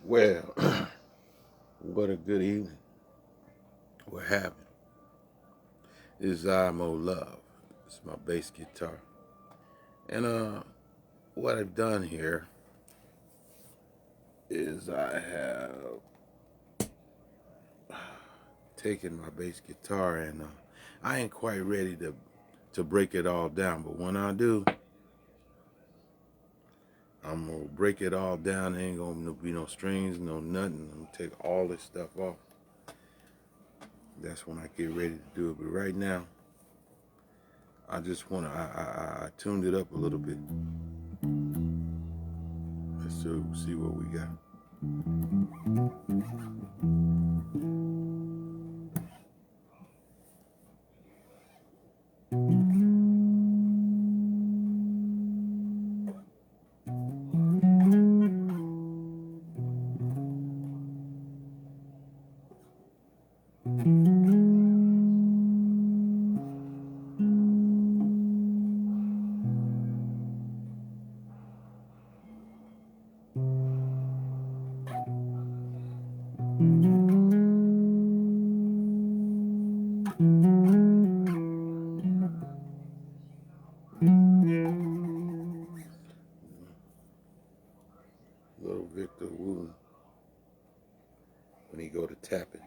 Well, what a good evening we're having. This is IMO Love. It's my bass guitar. And what I've done here is I have taken my bass guitar and I ain't quite ready to break it all down, but when I do, I'm gonna break it all down. There ain't gonna be no strings, no nothing. I'm gonna take all this stuff off. That's when I get ready to do it. But right now, I just wanna I tuned it up a little bit. Let's see what we got. Little Victor Wooten when he go to tap it.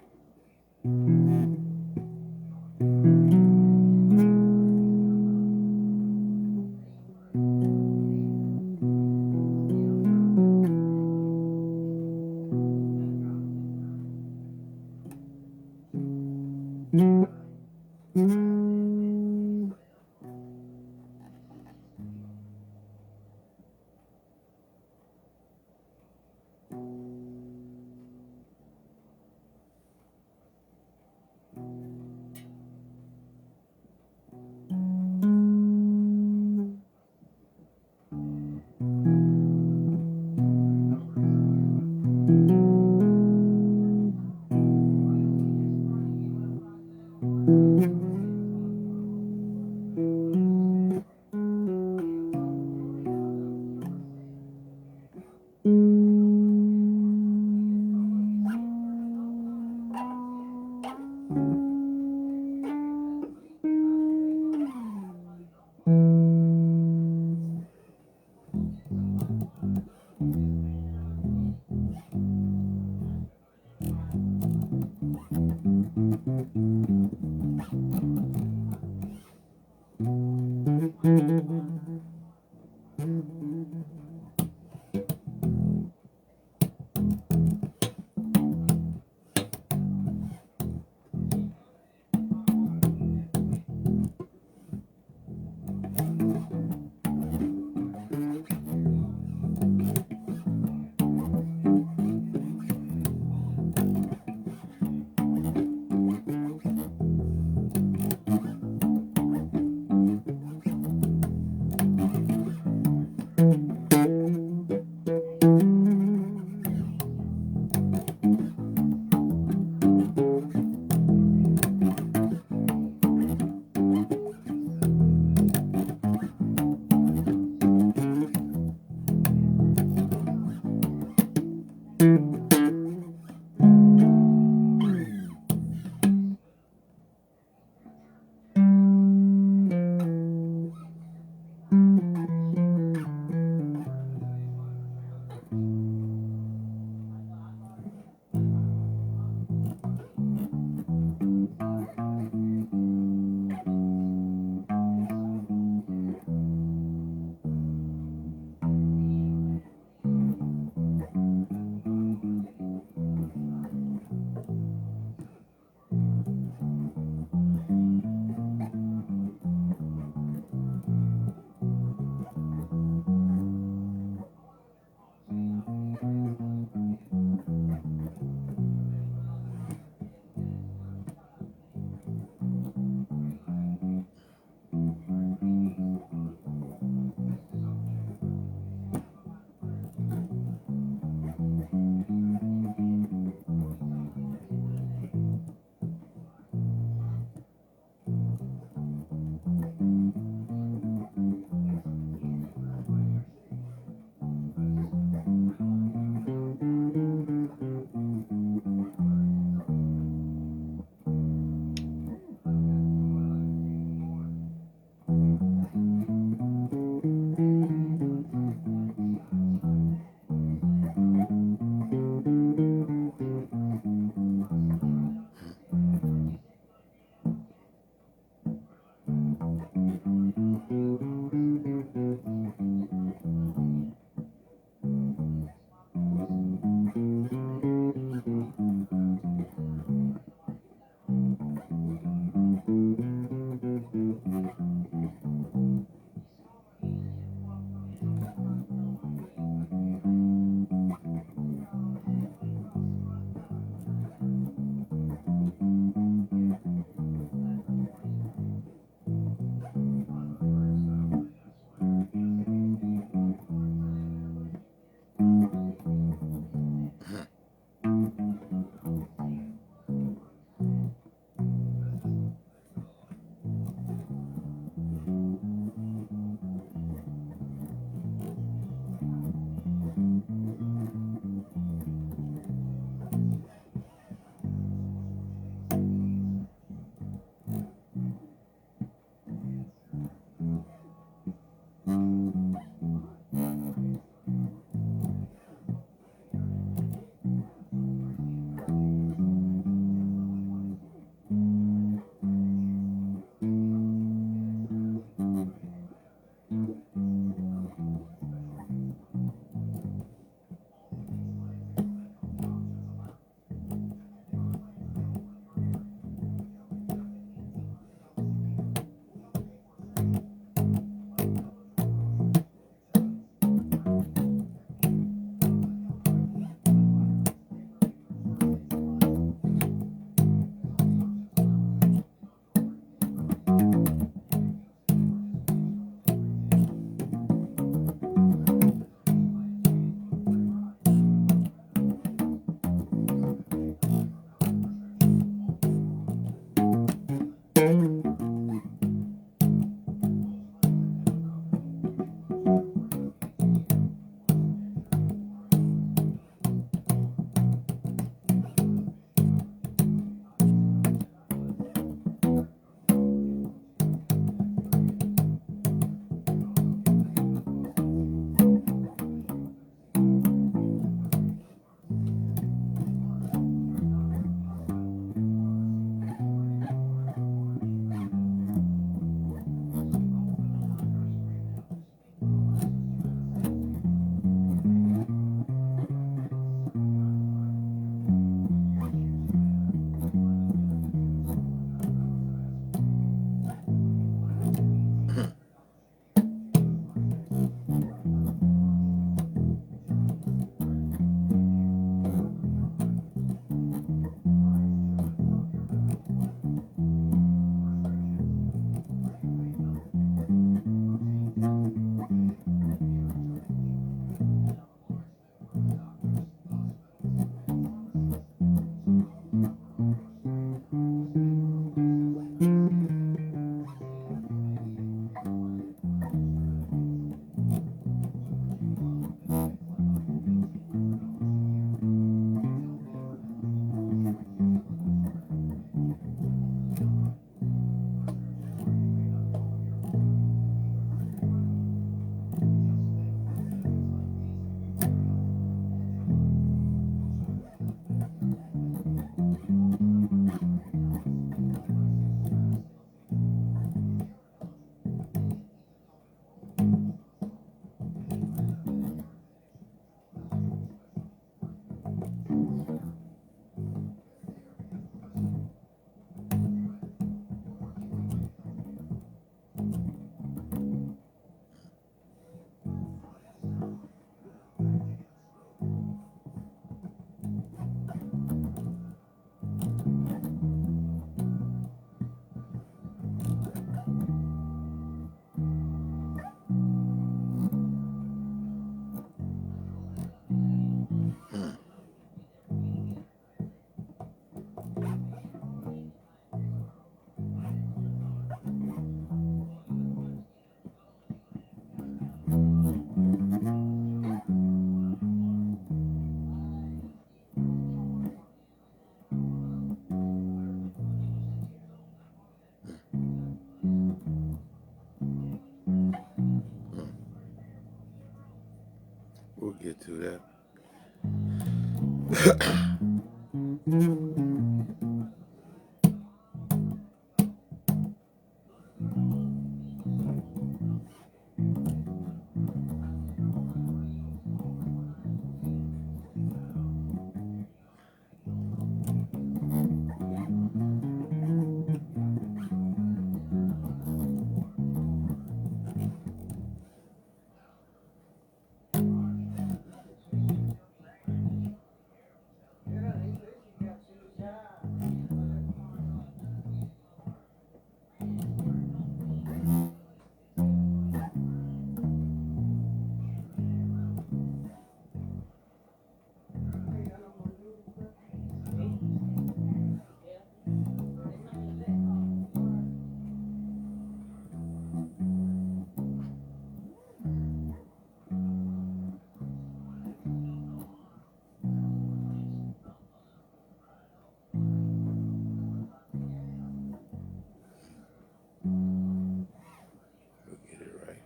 We'll get it right.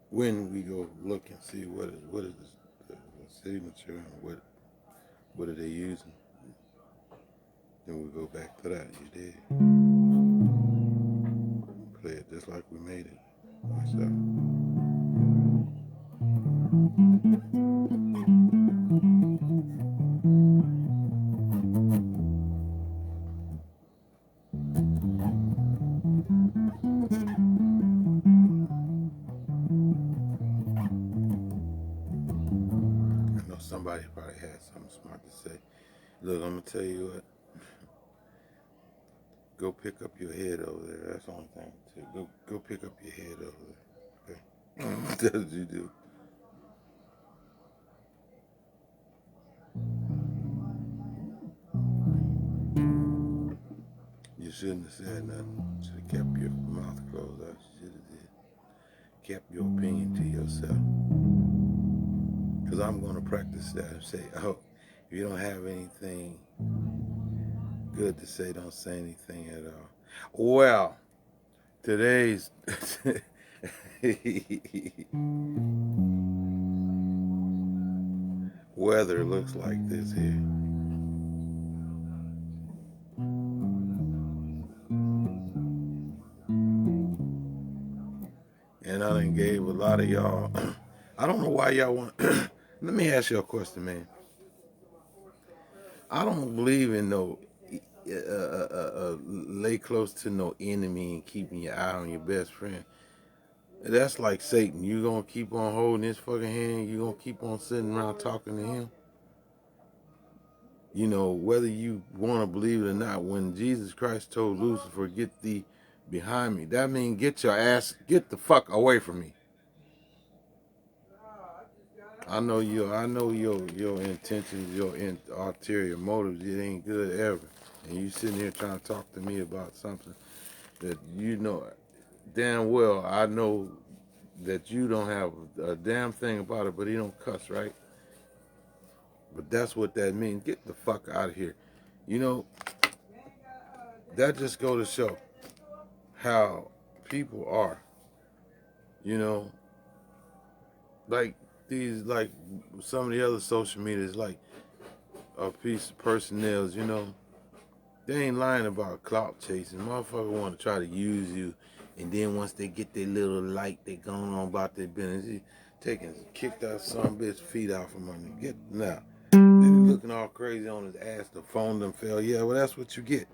When we go look and see what is the signature and what are they using, then we'll go back to that. You did. Play it just like we made it. Watch out. I know somebody probably had something smart to say. Look, I'm gonna tell you what. Go pick up your head over there. That's the only thing. Go pick up your head over there. Okay. That's what you do. You shouldn't have said nothing. You should have kept your mouth closed out. You should have did. Kept your opinion to yourself. Because I'm going to practice that and say, oh, if you don't have anything good to say, don't say anything at all. Well, today's weather looks like this here. And I done gave a lot of y'all, I don't know why y'all want, let me ask you a question, man. I don't believe in no lay close to no enemy and keeping your eye on your best friend. That's like Satan. You gonna keep on holding his fucking hand. You gonna keep on sitting around talking to him. You know, whether you want to believe it or not, when Jesus Christ told Lucifer, "Get thee behind me," that means get the fuck away from me. I know your intentions, your ulterior motives. It ain't good ever. And you sitting here trying to talk to me about something that you know damn well I know that you don't have a damn thing about it, but he don't cuss, right? But that's what that means. Get the fuck out of here. You know, that just go to show how people are. You know, like some of the other social medias, like a piece of personnel, you know, they ain't lying about clout chasing. Motherfucker want to try to use you, and then once they get their little light, they going on about their business. Kick that some bitch feet out from under. Get now. They looking all crazy on his ass. The phone done fell. Yeah, well that's what you get.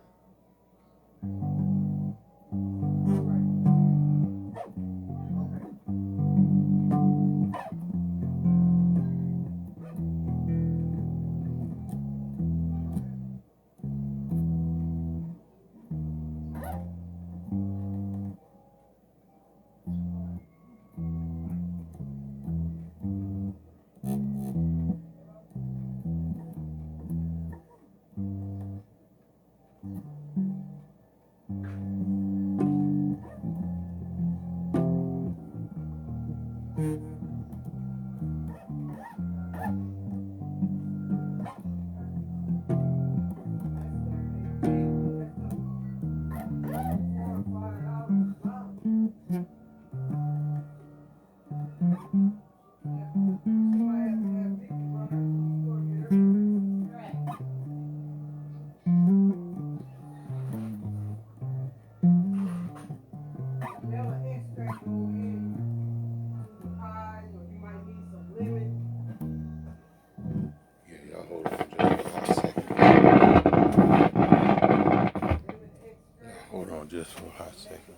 just for a hot second.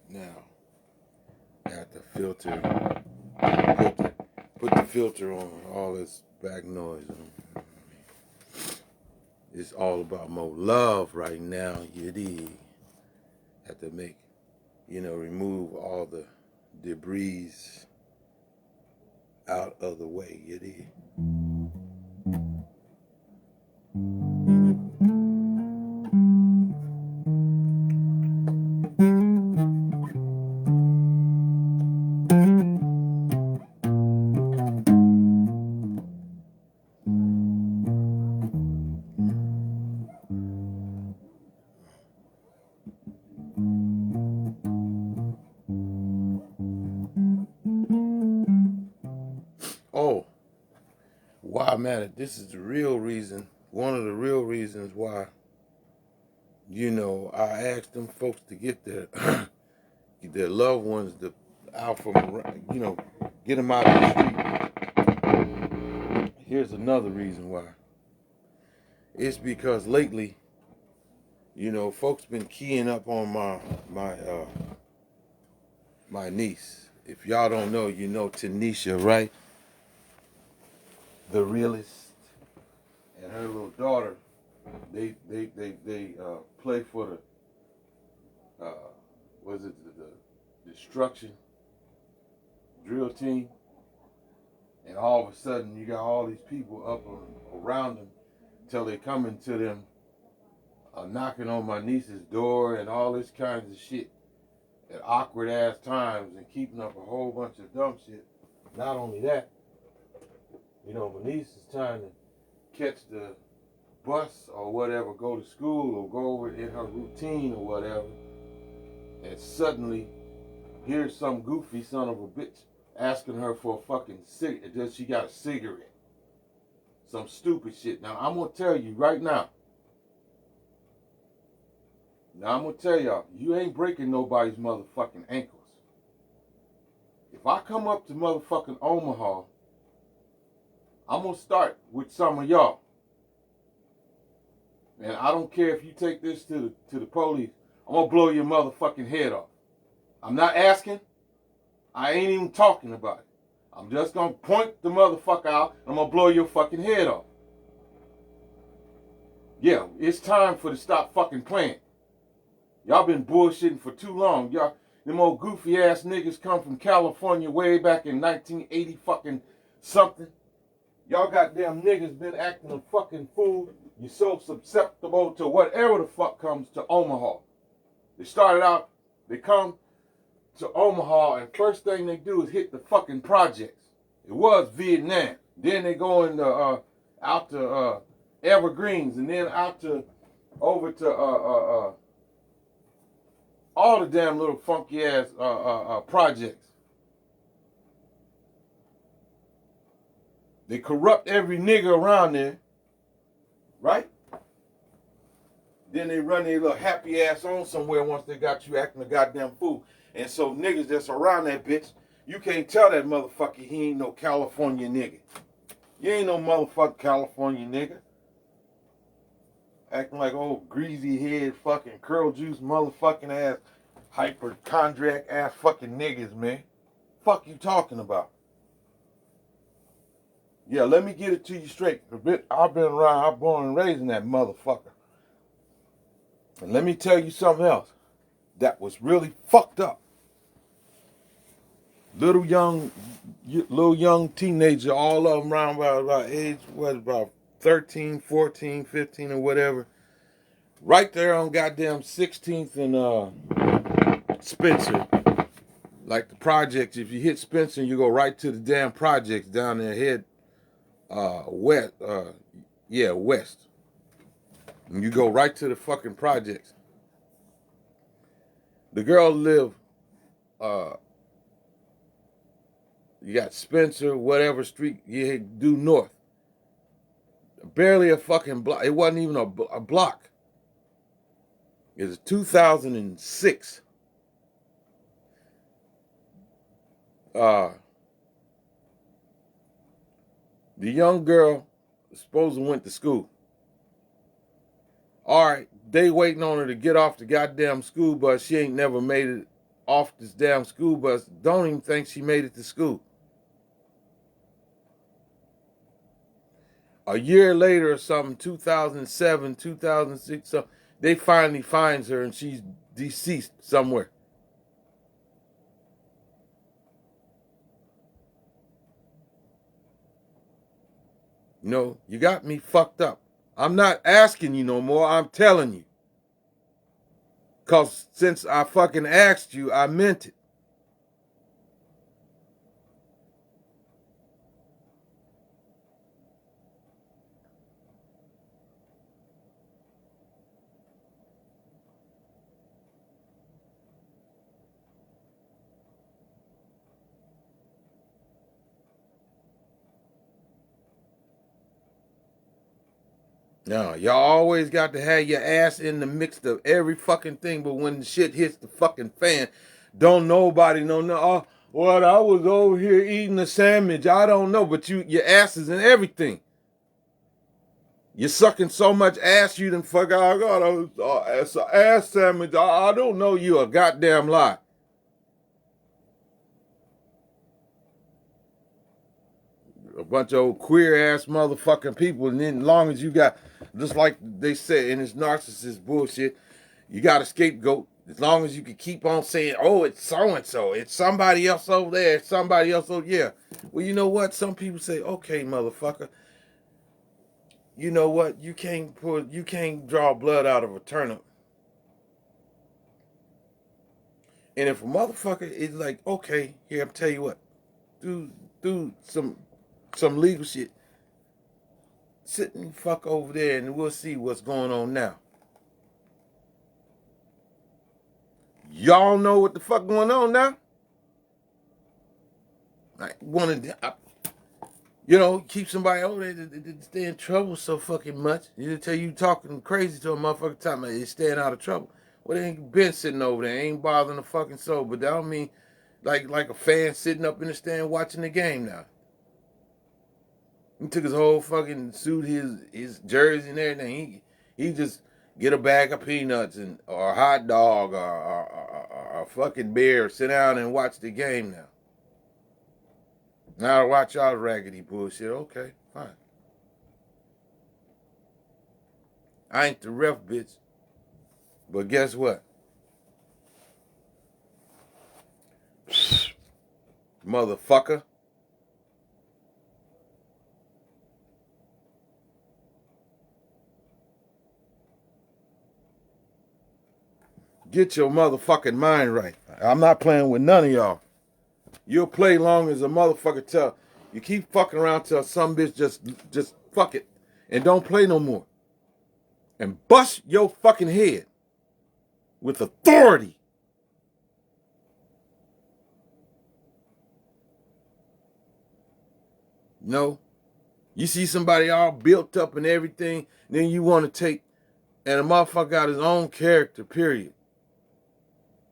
Now, got the filter. Put the filter on all this back noise on. It's all about more love right now, you dig. Have to make, remove all the debris out of the way, you dig. Oh, why, man, this is the real reason, one of the real reasons why, I asked them folks to get their their loved ones out from around, get them out of the street. Here's another reason why. It's because lately, folks been keying up on my niece. If y'all don't know, you know Tanisha, right? The realist, and her little daughter. They play for the the destruction drill team, and all of a sudden you got all these people up around them till they coming to them, knocking on my niece's door and all this kinds of shit at awkward ass times and keeping up a whole bunch of dumb shit. Not only that, my niece is trying to catch the bus or whatever, go to school or go over in her routine or whatever, and suddenly here's some goofy son of a bitch asking her for a fucking cigarette. Does she got a cigarette? Some stupid shit. Now I'm gonna tell you right now. I'm gonna tell y'all, you ain't breaking nobody's motherfucking ankles. If I come up to motherfucking Omaha, I'm gonna start with some of y'all. And I don't care if you take this to the police. I'm gonna blow your motherfucking head off. I'm not asking. I ain't even talking about it. I'm just gonna point the motherfucker out and I'm gonna blow your fucking head off. Yeah, it's time for to stop fucking playing. Y'all been bullshitting for too long. Y'all, them old goofy ass niggas come from California way back in 1980 fucking something. Y'all goddamn niggas been acting a fucking fool. You're so susceptible to whatever the fuck comes to Omaha. They started out, they come to Omaha, and first thing they do is hit the fucking projects. It was Vietnam. Then they go into out to Evergreens, and then over to all the damn little funky ass projects. They corrupt every nigga around there, right? Then they run their little happy ass on somewhere once they got you acting a goddamn fool. And so niggas that's around that bitch, you can't tell that motherfucker he ain't no California nigga. You ain't no motherfucking California nigga. Acting like old greasy head fucking curl juice motherfucking ass hypochondriac ass fucking niggas, man. Fuck you talking about? Yeah, let me get it to you straight. I've been around, I'm born and raised in that motherfucker. And let me tell you something else that was really fucked up. Little young teenager, all of them around about age, about 13, 14, 15 or whatever. Right there on goddamn 16th and Spencer. Like the projects, if you hit Spencer, you go right to the damn projects down there, head west. West. And you go right to the fucking projects. The girl lived, you got Spencer, whatever street you do north. Barely a fucking block. It wasn't even a block. It was 2006. The young girl supposed to went to school. All right, they waiting on her to get off the goddamn school bus. She ain't never made it off this damn school bus. Don't even think she made it to school. A year later or something, 2007, 2006, something, they finally finds her and she's deceased somewhere. You know, you got me fucked up. I'm not asking you no more. I'm telling you. Because since I fucking asked you, I meant it. No, y'all always got to have your ass in the mix of every fucking thing, but when the shit hits the fucking fan, don't nobody know. No, oh, well, I was over here eating a sandwich. I don't know, but your ass is in everything. You're sucking so much ass you done fuck out. I got it's an ass sandwich. I don't know. You a goddamn lie. A bunch of old queer ass motherfucking people, and then as long as you got, just like they said in this narcissist bullshit, you got a scapegoat. As long as you can keep on saying, oh, it's so and so, it's somebody else over there, it's somebody else over yeah. Well, you know what? Some people say, okay, motherfucker, you know what? You can't draw blood out of a turnip. And if a motherfucker is like, okay, here, I'm tell you what, do some legal shit. Sit and fuck over there and we'll see what's going on now. Y'all know what the fuck going on now? I wanted to, keep somebody over there to stay in trouble so fucking much. You tell you talking crazy to a motherfucker time they staying out of trouble. Well, they ain't been sitting over there, ain't bothering the fucking soul. But that don't mean like a fan sitting up in the stand watching the game now. He took his whole fucking suit, his jersey and everything. He just get a bag of peanuts or a hot dog or a fucking beer, sit down and watch the game now. Now to watch y'all raggedy bullshit. Okay, fine. I ain't the ref, bitch. But guess what? Motherfucker. Get your motherfucking mind right. I'm not playing with none of y'all. You'll play long as a motherfucker tell. You keep fucking around till some bitch just fuck it and don't play no more. And bust your fucking head with authority. No. You see somebody all built up and everything, then you want to take, and a motherfucker got his own character, period.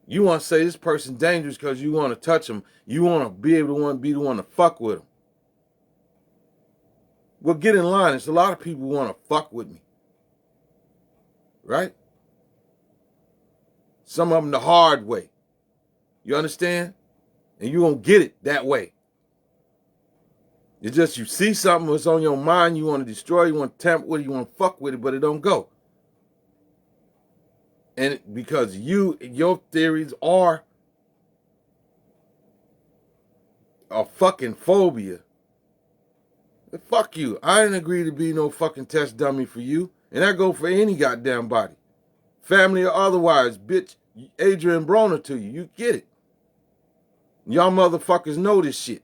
You want to say this person dangerous because you want to touch him. You want to be able to be the one to fuck with him. Well, get in line. There's a lot of people who want to fuck with me. Right? Some of them the hard way. You understand? And you won't get it that way. It's just you see something that's on your mind, you want to destroy, you want to tamper with it, you want to fuck with it, but it don't go. And because your theories are a fucking phobia. Fuck you. I ain't agree to be no fucking test dummy for you. And that go for any goddamn body. Family or otherwise, bitch, Adrian Broner to you. You get it. Y'all motherfuckers know this shit.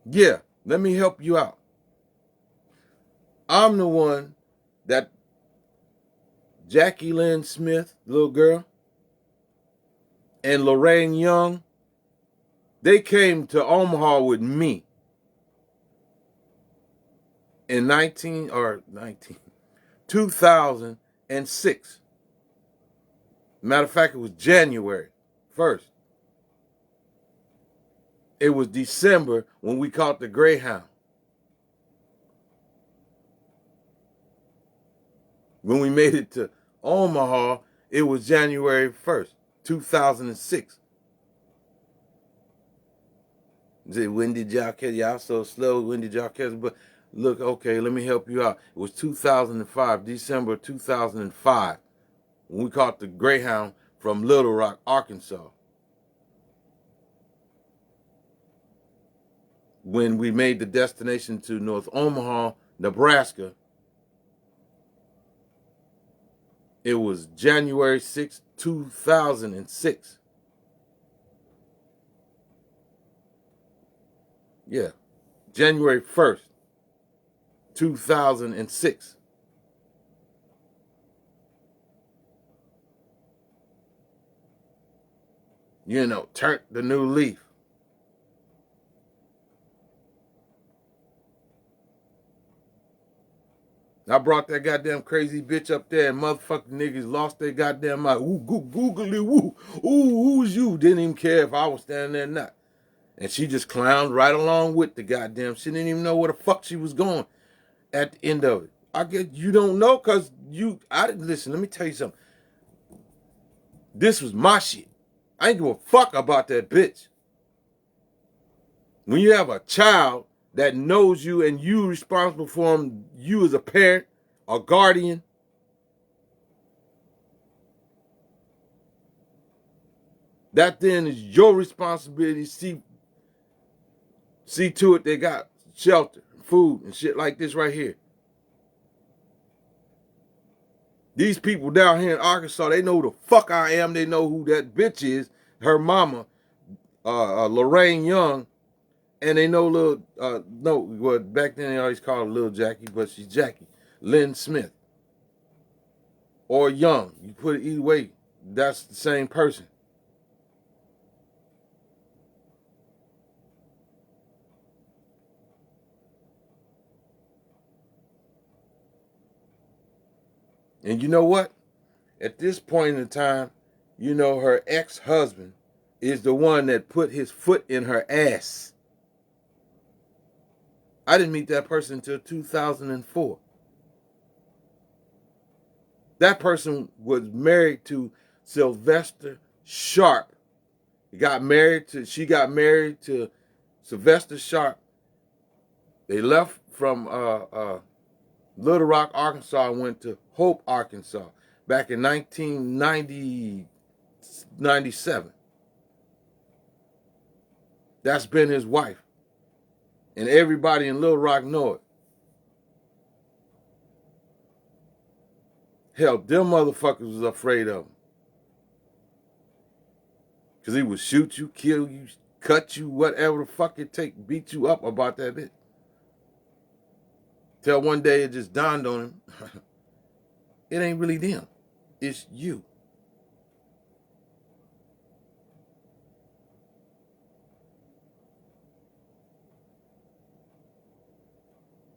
Yeah, let me help you out. I'm the one that Jackie Lynn Smith, little girl, and Lorraine Young They came to Omaha with me in 2006. Matter of fact, it was January 1st. It was December when we caught the Greyhound. When we made it to Omaha, it was January 1st, 2006. Say, when did y'all catch? Y'all so slow. When did y'all catch? But look, okay, let me help you out. It was 2005, December 2005, when we caught the Greyhound from Little Rock, Arkansas. When we made the destination to North Omaha, Nebraska, it was January 6, 2006. Yeah, January 1st, 2006. You know, turned the new leaf. I brought that goddamn crazy bitch up there and motherfucking niggas lost their goddamn mind. Ooh, googly woo. Ooh, who's you? Didn't even care if I was standing there or not. And she just clowned right along with the goddamn. She didn't even know where the fuck she was going at the end of it. I guess you don't know because I didn't listen. Let me tell you something. This was my shit. I ain't give a fuck about that bitch. When you have a child that knows you and you responsible for him, you as a parent, a guardian, that then is your responsibility. See to it they got shelter, food, and shit like this right here. These people down here in Arkansas, they know who the fuck I am. They know who that bitch is, her mama, Lorraine Young, and they know well, back then they always called her Little Jackie, but she's Jackie, Lynn Smith, or Young. You put it either way, that's the same person. And you know what? At this point in time, you know her ex-husband is the one that put his foot in her ass. I didn't meet that person until 2004. That person was married to Sylvester Sharp. She got married to Sylvester Sharp. They left from Little Rock, Arkansas, and went to Hope, Arkansas, back in 1997. That's been his wife. And everybody in Little Rock know it. Hell, them motherfuckers was afraid of him. Because he would shoot you, kill you, cut you, whatever the fuck it take, beat you up about that bitch. Till one day it just dawned on him, it ain't really them, it's you.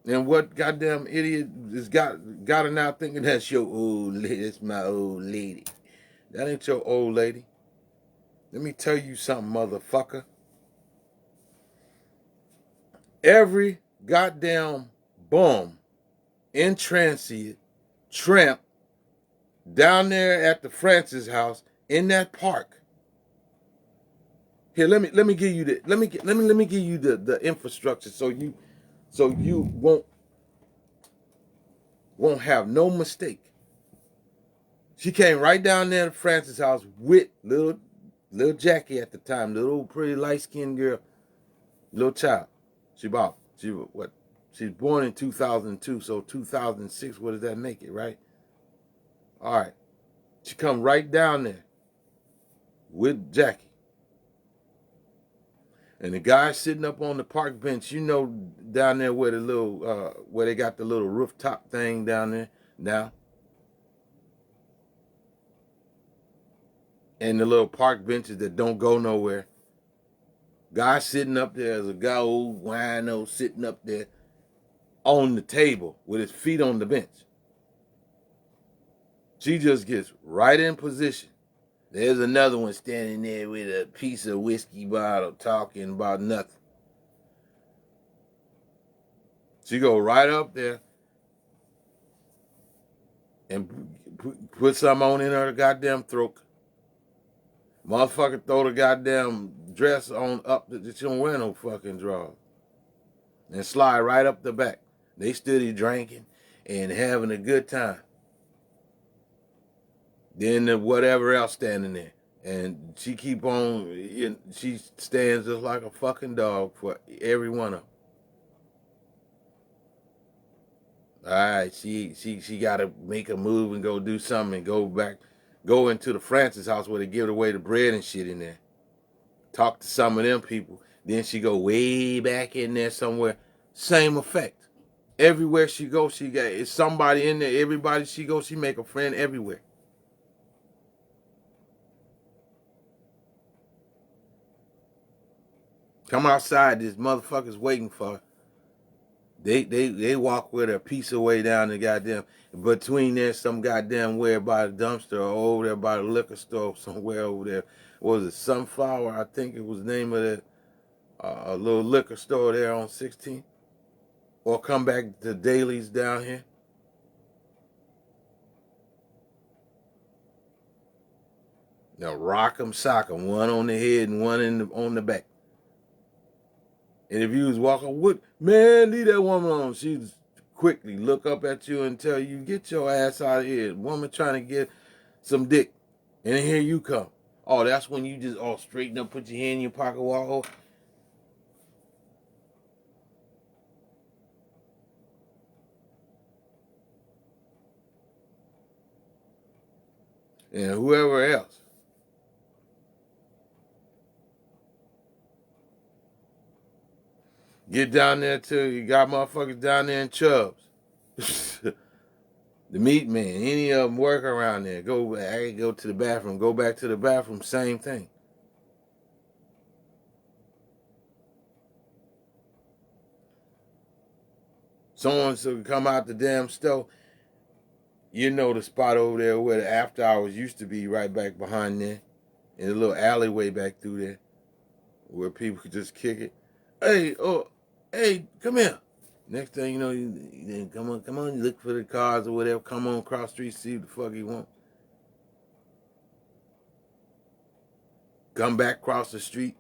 And what goddamn idiot has got her now thinking that's your old lady, that's my old lady. That ain't your old lady. Let me tell you something, motherfucker. Every goddamn bum in transit, tramp, down there at the Francis house in that park. Here, let me give you the let me give you the infrastructure so you won't have no mistake. She came right down there to Francis house with little Jackie at the time, little pretty light skinned girl, little child. She was born in 2002, so 2006. What does that make it, right? All right. She come right down there with Jackie. And the guy sitting up on the park bench, you know, down there where where they got the little rooftop thing down there now. And the little park benches that don't go nowhere. Guy sitting up there as a guy, old wino, sitting up there on the table with his feet on the bench. She just gets right in position. There's another one standing there with a piece of whiskey bottle talking about nothing. She go right up there and put something on in her goddamn throat. Motherfucker throw the goddamn dress on up that she don't wear no fucking drawers. And slide right up the back. They steady drinking and having a good time. Then the whatever else standing there. And she keep on, she stands just like a fucking dog for every one of them. All right, she got to make a move and go do something and go into the Francis house where they give away the bread and shit in there. Talk to some of them people. Then she go way back in there somewhere. Same effect. Everywhere she goes, she got it's somebody in there. Everybody she goes, she make a friend everywhere. Come outside, this motherfucker's waiting for her. They walk with her a piece of way down the goddamn between there some goddamn where by the dumpster or over there by the liquor store somewhere over there. What was it Sunflower? I think it was the name of the a little liquor store there on 16th. Or come back to Daly's down here. Now rock 'em, sock 'em, one on the head and one on the back. And if you was walking, what man, leave that woman alone. She'd quickly look up at you and tell you, get your ass out of here. Woman trying to get some dick. And here you come. Oh, that's when you just all straighten up, put your hand in your pocket, walk over. And whoever else. Get down there too. You got motherfuckers down there in Chubbs. The meat man. Any of them work around there. I go to the bathroom. Go back to the bathroom. Same thing. Someone should come out the damn stove. You know the spot over there where the after hours used to be, right back behind there. In a little alleyway back through there. Where people could just kick it. Hey, come here. Next thing you know, you come on, you look for the cars or whatever. Come on across the street, see what the fuck you want. Come back across the street.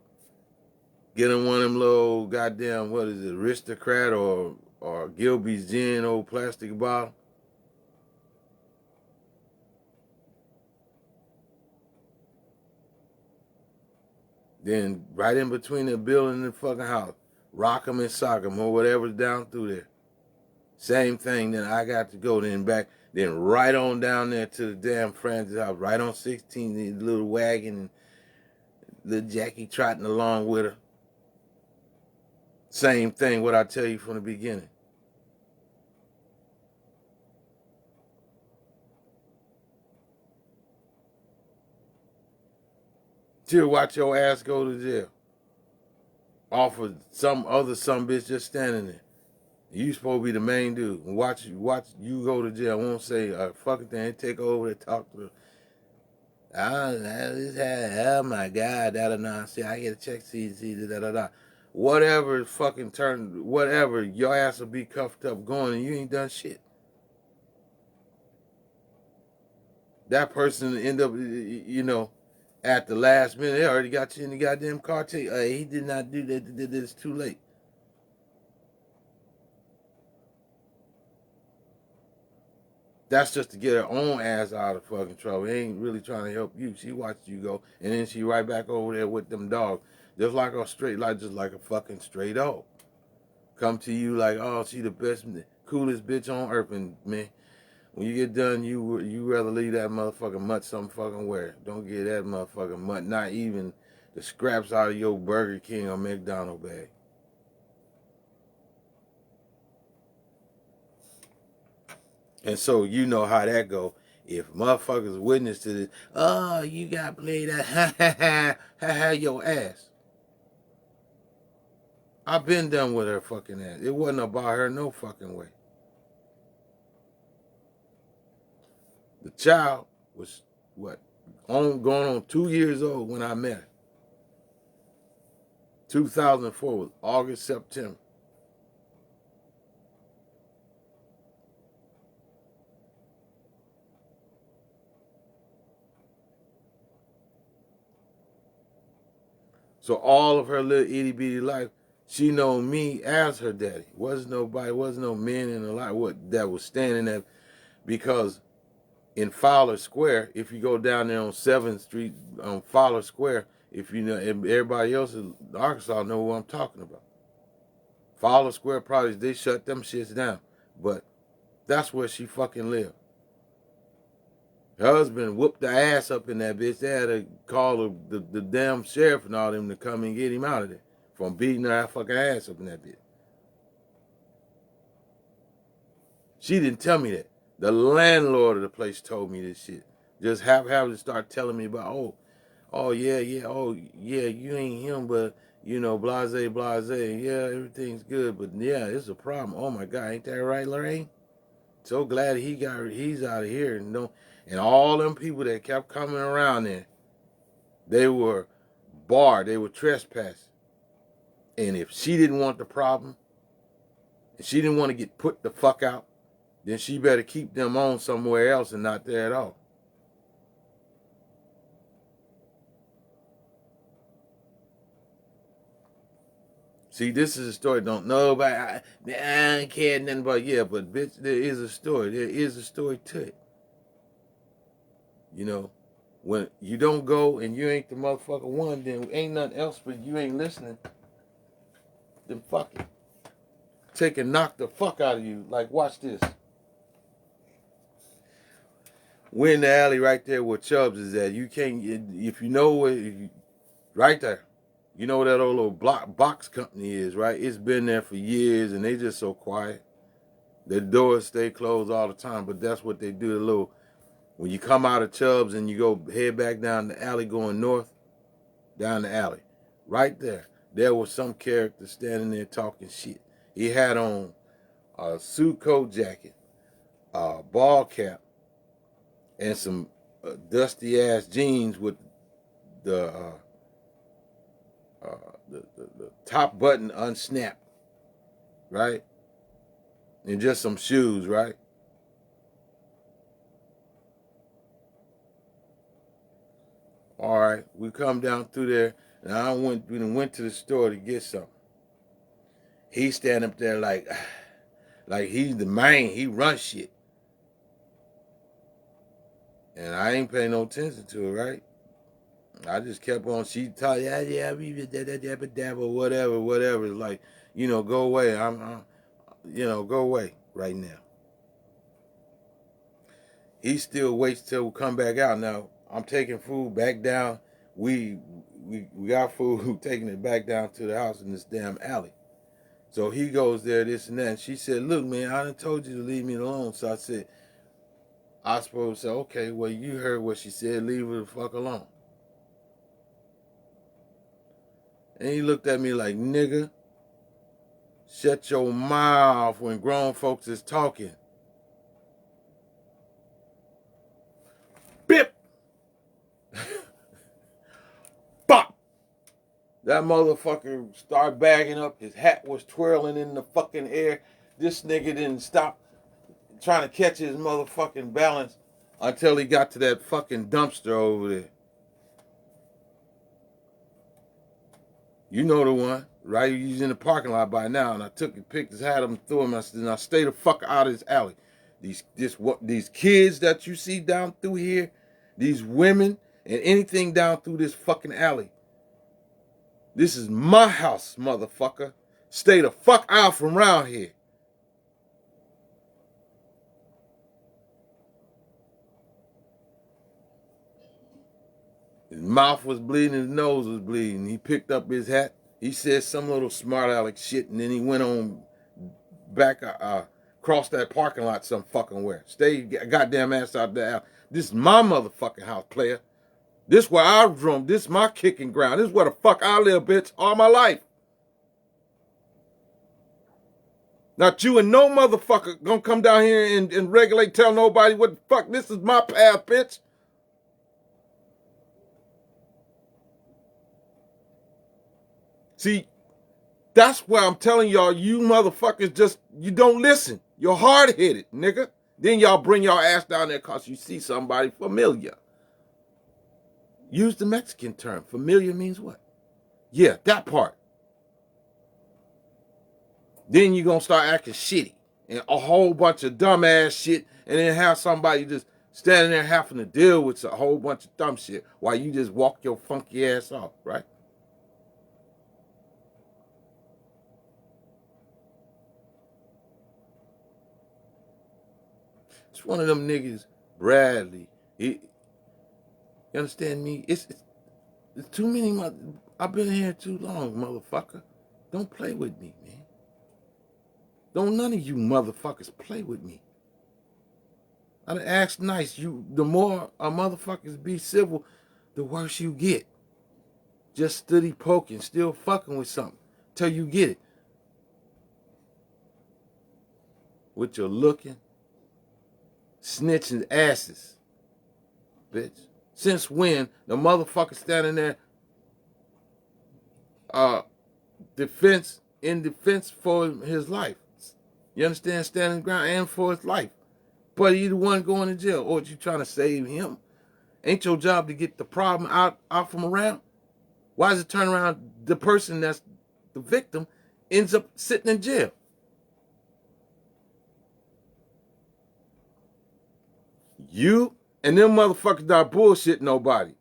Get in one of them little goddamn, what is it, Aristocrat or Gilby's Gin, old plastic bottle. Then right in between the building and the fucking house. Rock 'em and sock 'em or whatever's down through there. Same thing. Then I got to go then back. Then right on down there to the damn Francis house. Right on 16, the little wagon and little Jackie trotting along with her. Same thing what I tell you from the beginning. Till watch your ass go to jail. Off of some other bitch just standing there. You supposed to be the main dude. Watch you go to jail. I won't say a fucking thing. Take over and talk to her. Oh my God, see, I get a check, see, da. Whatever fucking turn, whatever, your ass will be cuffed up going and you ain't done shit. That person end up, at the last minute, they already got you in the goddamn car. Tell you, he did not do that. It's too late. That's just to get her own ass out of fucking trouble. He ain't really trying to help you. She watched you go, and then she right back over there with them dogs, just like a fucking stray dog. Come to you like, oh, she the best, coolest bitch on earth, and man, when you get done, you rather leave that motherfucking mutt some fucking where. Don't get that motherfucking mutt, not even the scraps out of your Burger King or McDonald's bag. And so you know how that go. If motherfuckers witness to this, oh, you got played that, ha, your ass. I've been done with her fucking ass. It wasn't about her no fucking way. The child was, what, going on 2 years old when I met her. 2004 was August, September. So all of her little itty bitty life, she know me as her daddy. Wasn't no men in the life that was standing there, because in Fowler Square, if you go down there on 7th Street on Fowler Square, if you know, everybody else in Arkansas know what I'm talking about. Fowler Square projects, they shut them shits down. But that's where she fucking lived. Her husband whooped the ass up in that bitch. They had to call the damn sheriff and all them to come and get him out of there from beating her fucking ass up in that bitch. She didn't tell me that. The landlord of the place told me this shit. Just have to start telling me about, oh yeah, you ain't him, but you know, blase, yeah, everything's good, but yeah, it's a problem. Oh my God, ain't that right, Lorraine? So glad he's out of here, and all them people that kept coming around there, they were barred, they were trespassing. And if she didn't want the problem, and she didn't want to get put the fuck out, then she better keep them on somewhere else and not there at all. See, this is a story. Don't know about. I ain't care nothing about. Yeah, but bitch, there is a story. There is a story to it. You know, when you don't go and you ain't the motherfucker one, then ain't nothing else. But you ain't listening. Then fuck it. Take and knock the fuck out of you. Like, watch this. We're in the alley right there where Chubbs is at. You can't, if you know where, right there. You know where that old little box company is, right? It's been there for years, and they just so quiet. The doors stay closed all the time, but that's what they do. The little, when you come out of Chubbs and you go head back down the alley going north, down the alley, right there was some character standing there talking shit. He had on a suit coat jacket, a ball cap, and some dusty ass jeans with the top button unsnapped, right? And just some shoes, right? All right, we come down through there, and we went to the store to get something. He stand up there like he's the man. He runs shit, and I ain't paying no attention to it, right? I just kept on. She tell yeah, whatever. It's like, go away. Go away right now. He still waits till we come back out. Now I'm taking food back down. We got food, taking it back down to the house in this damn alley. So he goes there, this and that. And she said, "Look, man, I done told you to leave me alone." So I said, I suppose, say, okay, well, you heard what she said. Leave her the fuck alone. And he looked at me like, nigga, shut your mouth when grown folks is talking. Bip! Bop! That motherfucker started bagging up. His hat was twirling in the fucking air. This nigga didn't stop trying to catch his motherfucking balance until he got to that fucking dumpster over there. You know the one, right? He's in the parking lot by now, and I took and picked his hat up and threw him, and I stayed the fuck out of this alley. These kids that you see down through here, these women, and anything down through this fucking alley. This is my house, motherfucker. Stay the fuck out from around here. His mouth was bleeding, his nose was bleeding. He picked up his hat. He said some little smart aleck shit, and then he went on back across that parking lot some fucking where. Stay goddamn ass out there. This is my motherfucking house, player. This where I roam. This is my kicking ground. This is where the fuck I live, bitch, all my life. Not you and no motherfucker gonna come down here and regulate, tell nobody what the fuck, this is my path, bitch. See, that's why I'm telling y'all, you motherfuckers just, you don't listen. You're hard-headed, nigga. Then y'all bring y'all ass down there because you see somebody familiar. Use the Mexican term. Familiar means what? Yeah, that part. Then you're going to start acting shitty and a whole bunch of dumbass shit, and then have somebody just standing there having to deal with a whole bunch of dumb shit while you just walk your funky ass off, right? It's one of them niggas, Bradley. You understand me? It's too many. I've been here too long, motherfucker. Don't play with me, man. Don't none of you motherfuckers play with me. I done ask nice. The more a motherfuckers be civil, the worse you get. Just steady poking, still fucking with something till you get it. With your looking, snitching asses, bitch. Since when the motherfucker standing there, in defense for his life? You understand? Standing ground and for his life. But he the one going to jail. Or you trying to save him? Ain't your job to get the problem out from around? Why does it turn around the person that's the victim ends up sitting in jail? You and them motherfuckers not bullshit nobody.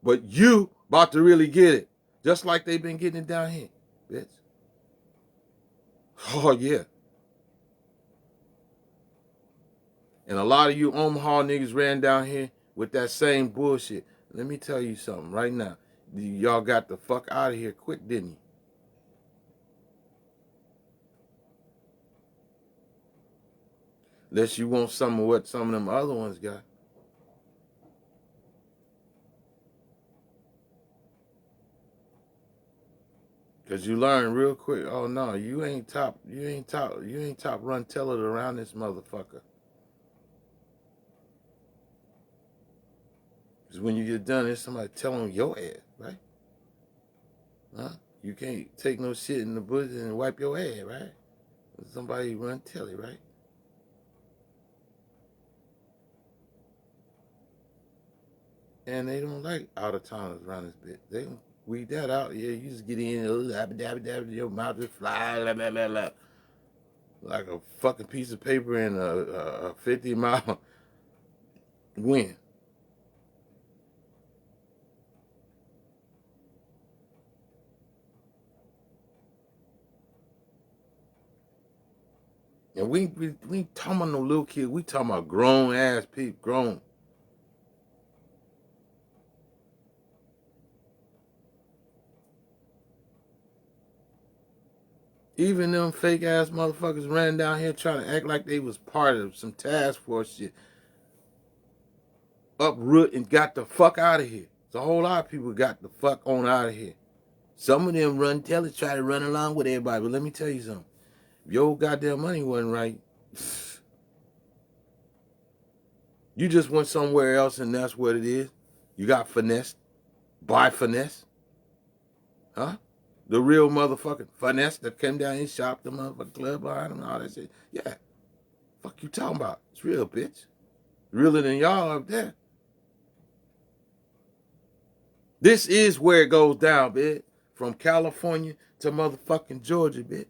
But you about to really get it. Just like they been getting it down here, bitch. Oh, yeah. And a lot of you Omaha niggas ran down here with that same bullshit. Let me tell you something right now. Y'all got the fuck out of here quick, didn't you? Unless you want some of what some of them other ones got. Cause you learn real quick, oh no, you ain't top run tell it around this motherfucker. Cause when you get done, there's somebody telling your ass, right? Huh? You can't take no shit in the bush and wipe your ass, right? Somebody run tell it, right? And they don't like out of towners around this bitch. They don't weed that out. Yeah, you just get in, your mouth just fly, blah, blah, blah, blah. Like a fucking piece of paper in a 50-mile wind. And we ain't talking about no little kid. We talking about grown ass people, grown. Even them fake ass motherfuckers ran down here trying to act like they was part of some task force shit. Uproot and got the fuck out of here. So a whole lot of people got the fuck on out of here. Some of them run tell it, try to run along with everybody. But let me tell you something. If your goddamn money wasn't right, you just went somewhere else and that's what it is. You got finessed by finesse. Huh? The real motherfucking finesse that came down and shopped the motherfucking club behind him and all that shit. Yeah. Fuck you talking about? It's real, bitch. Realer than y'all up there. This is where it goes down, bitch. From California to motherfucking Georgia, bitch.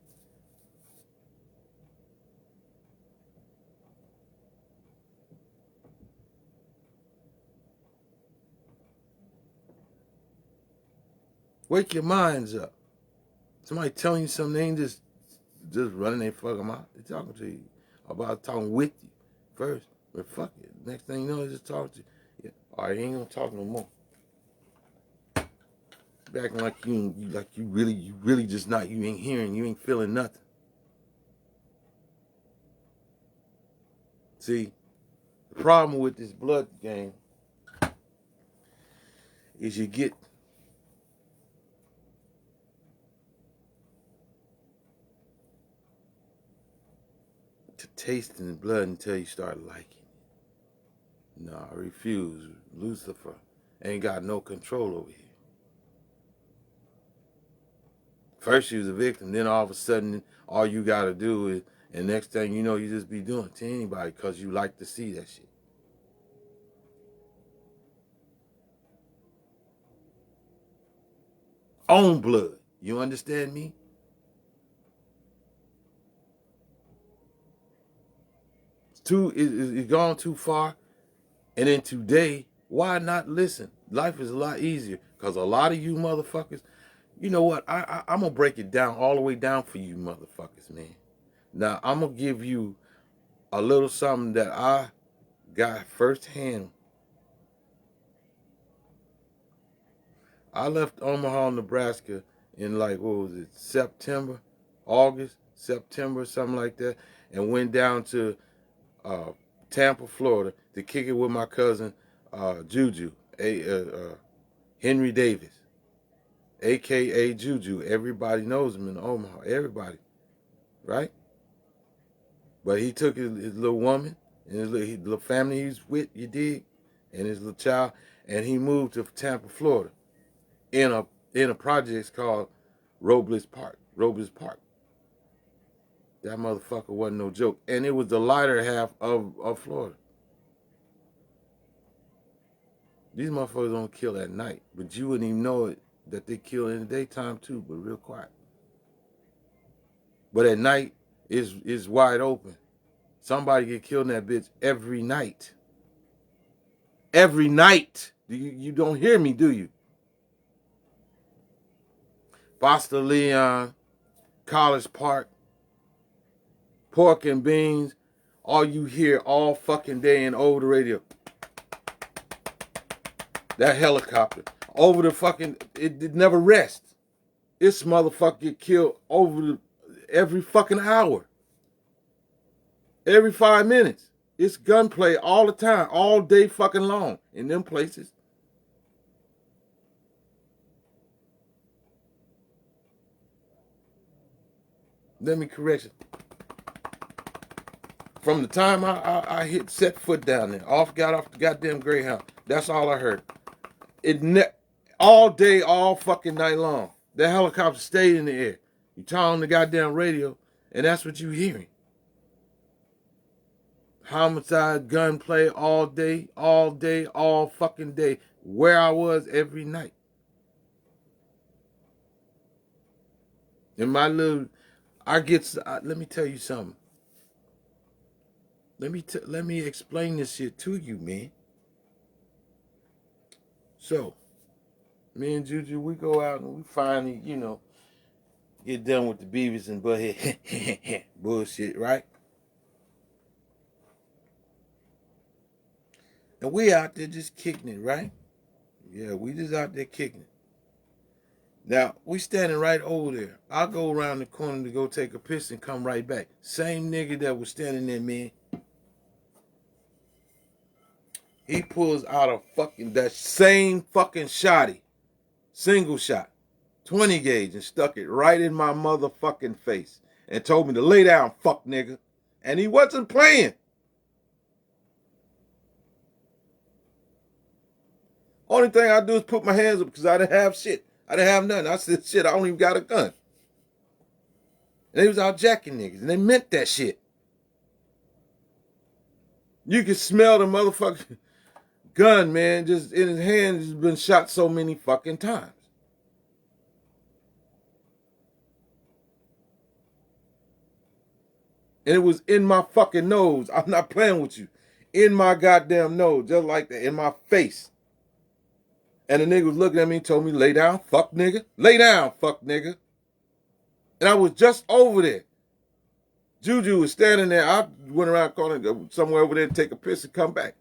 Wake your minds up. Somebody telling you something, they ain't just running their fucking mouth. They're talking to you about talking with you first. But fuck it. Next thing you know, they just talk to you. Yeah. All right, you ain't gonna talk no more. Acting like you really just not, you ain't hearing, you ain't feeling nothing. See, the problem with this blood game is you get tasting blood until you start liking it. No, I refuse. Lucifer ain't got no control over here. First you was a victim, then all of a sudden all you gotta do is, and next thing you know, you just be doing it to anybody because you like to see that shit. Own blood. You understand me? It's gone too far. And then today, why not listen? Life is a lot easier because a lot of you motherfuckers, you know what? I'm going to break it down all the way down for you motherfuckers, man. Now, I'm going to give you a little something that I got firsthand. I left Omaha, Nebraska in like, what was it, September, something like that, and went down to Tampa, Florida to kick it with my cousin Juju, Henry Davis, a.k.a. Juju. Everybody knows him in Omaha, everybody, right? But he took his little woman and his little family he's with, you dig, and his little child, and he moved to Tampa, Florida, in a project called Robles Park. That motherfucker wasn't no joke. And it was the lighter half of Florida. These motherfuckers don't kill at night, but you wouldn't even know it that they kill in the daytime too, but real quiet. But at night, it's wide open. Somebody get killed in that bitch every night. Every night. You don't hear me, do you? Foster Leon, College Park, pork and beans, all you hear all fucking day and over the radio. That helicopter. Over the fucking, it never rests. This motherfucker get killed every fucking hour. Every 5 minutes. It's gunplay all the time, all day fucking long in them places. Let me correct you. From the time I set foot down there, got off the goddamn Greyhound, that's all I heard. All day, all fucking night long. That helicopter stayed in the air. You turn on the goddamn radio, and that's what you hearing. Homicide, gunplay all day, all fucking day. Where I was every night. In my little, let me tell you something. Let me explain this shit to you, man. So, me and Juju, we go out and we finally, get done with the Beavis and Butthead bullshit, right? And we out there just kicking it, right? Yeah, we just out there kicking it. Now, we standing right over there. I'll go around the corner to go take a piss and come right back. Same nigga that was standing there, man. He pulls out that same fucking shotty. Single shot. 20 gauge and stuck it right in my motherfucking face. And told me to lay down, fuck nigga. And he wasn't playing. Only thing I do is put my hands up because I didn't have shit. I didn't have nothing. I said, shit, I don't even got a gun. And they was out jacking niggas. And they meant that shit. You could smell the motherfucking gun, man, just in his hand, has been shot so many fucking times. And it was in my fucking nose. I'm not playing with you. In my goddamn nose, just like that, in my face. And the nigga was looking at me and told me, lay down, fuck nigga. Lay down, fuck nigga. And I was just over there. Juju was standing there. I went around the corner somewhere over there to take a piss and come back.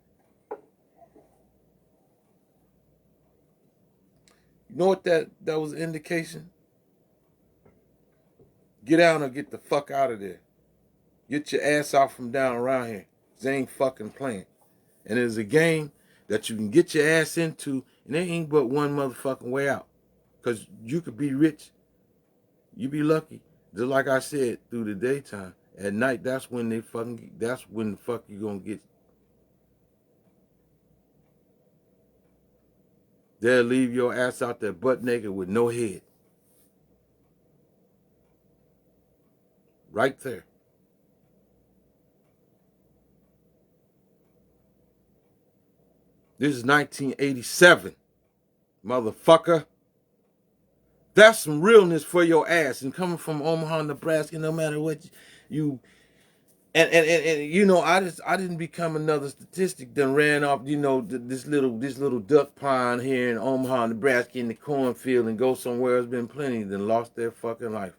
You know what that was an indication? Get out or get the fuck out of there. Get your ass out from down around here. They ain't fucking playing. And it's a game that you can get your ass into, and there ain't but one motherfucking way out. Because you could be rich. You be lucky. Just like I said, through the daytime. At night, that's when the fuck you gonna get. They'll leave your ass out there butt naked with no head. Right there. This is 1987, motherfucker. That's some realness for your ass. And coming from Omaha, Nebraska, no matter what you and you know, I didn't become another statistic that ran off, you know, this little duck pond here in Omaha, Nebraska in the cornfield and go somewhere. There's been plenty that lost their fucking life.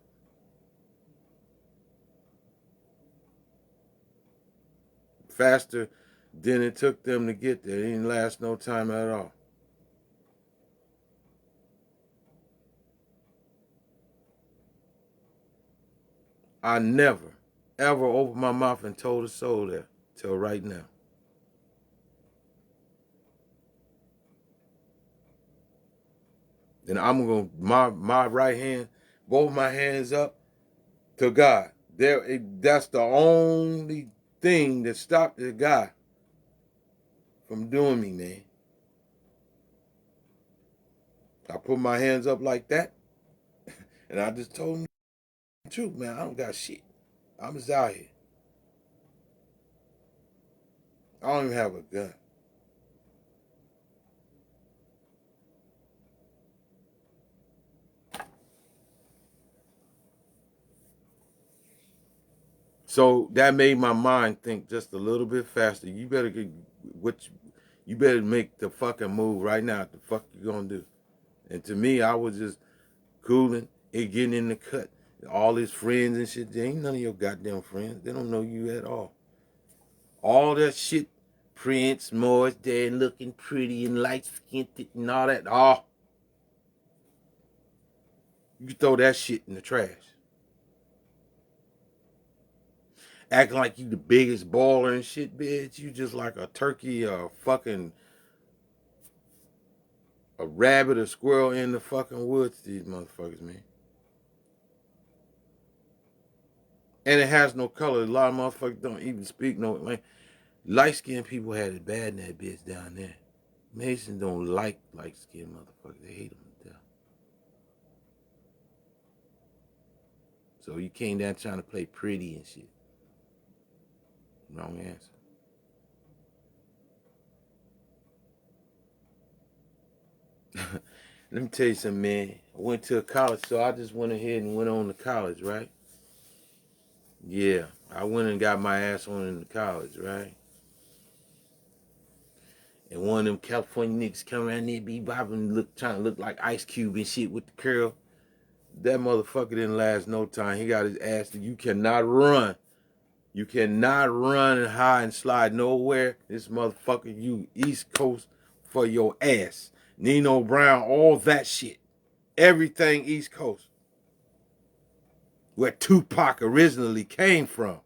Faster than it took them to get there. It didn't last no time at all. I never, ever opened my mouth and told a soul that till right now. Then I'm gonna my right hand, both my hands up to God. That's the only thing that stopped the guy from doing me, man. I put my hands up like that, and I just told him the truth, man. I don't got shit. I'm just out here. I don't even have a gun. So that made my mind think just a little bit faster. You better get you better make the fucking move right now. What the fuck you gonna do? And to me, I was just cooling and getting in the cut. All his friends and shit, they ain't none of your goddamn friends. They don't know you at all. All that shit, Prince, Morris, there looking pretty and light skinned and all that. Oh, you throw that shit in the trash. Acting like you the biggest baller and shit, bitch. You just like a turkey or fucking a rabbit or squirrel in the fucking woods, these motherfuckers, man. And it has no color. A lot of motherfuckers don't even speak no language. Light-skinned people had it bad in that bitch down there. Masons don't like light-skinned motherfuckers. They hate them to death. So you came down trying to play pretty and shit. Wrong answer. Let me tell you something, man. I went to a college, so I just went ahead and went on to college, right? Yeah, I went and got my ass on in the college, right? And one of them California niggas come around there, be bobbing, trying to look like Ice Cube and shit with the curl. That motherfucker didn't last no time. He got his ass. You cannot run. You cannot run and hide and slide nowhere. This motherfucker, you East Coast for your ass. Nino Brown, all that shit. Everything East Coast. Where Tupac originally came from.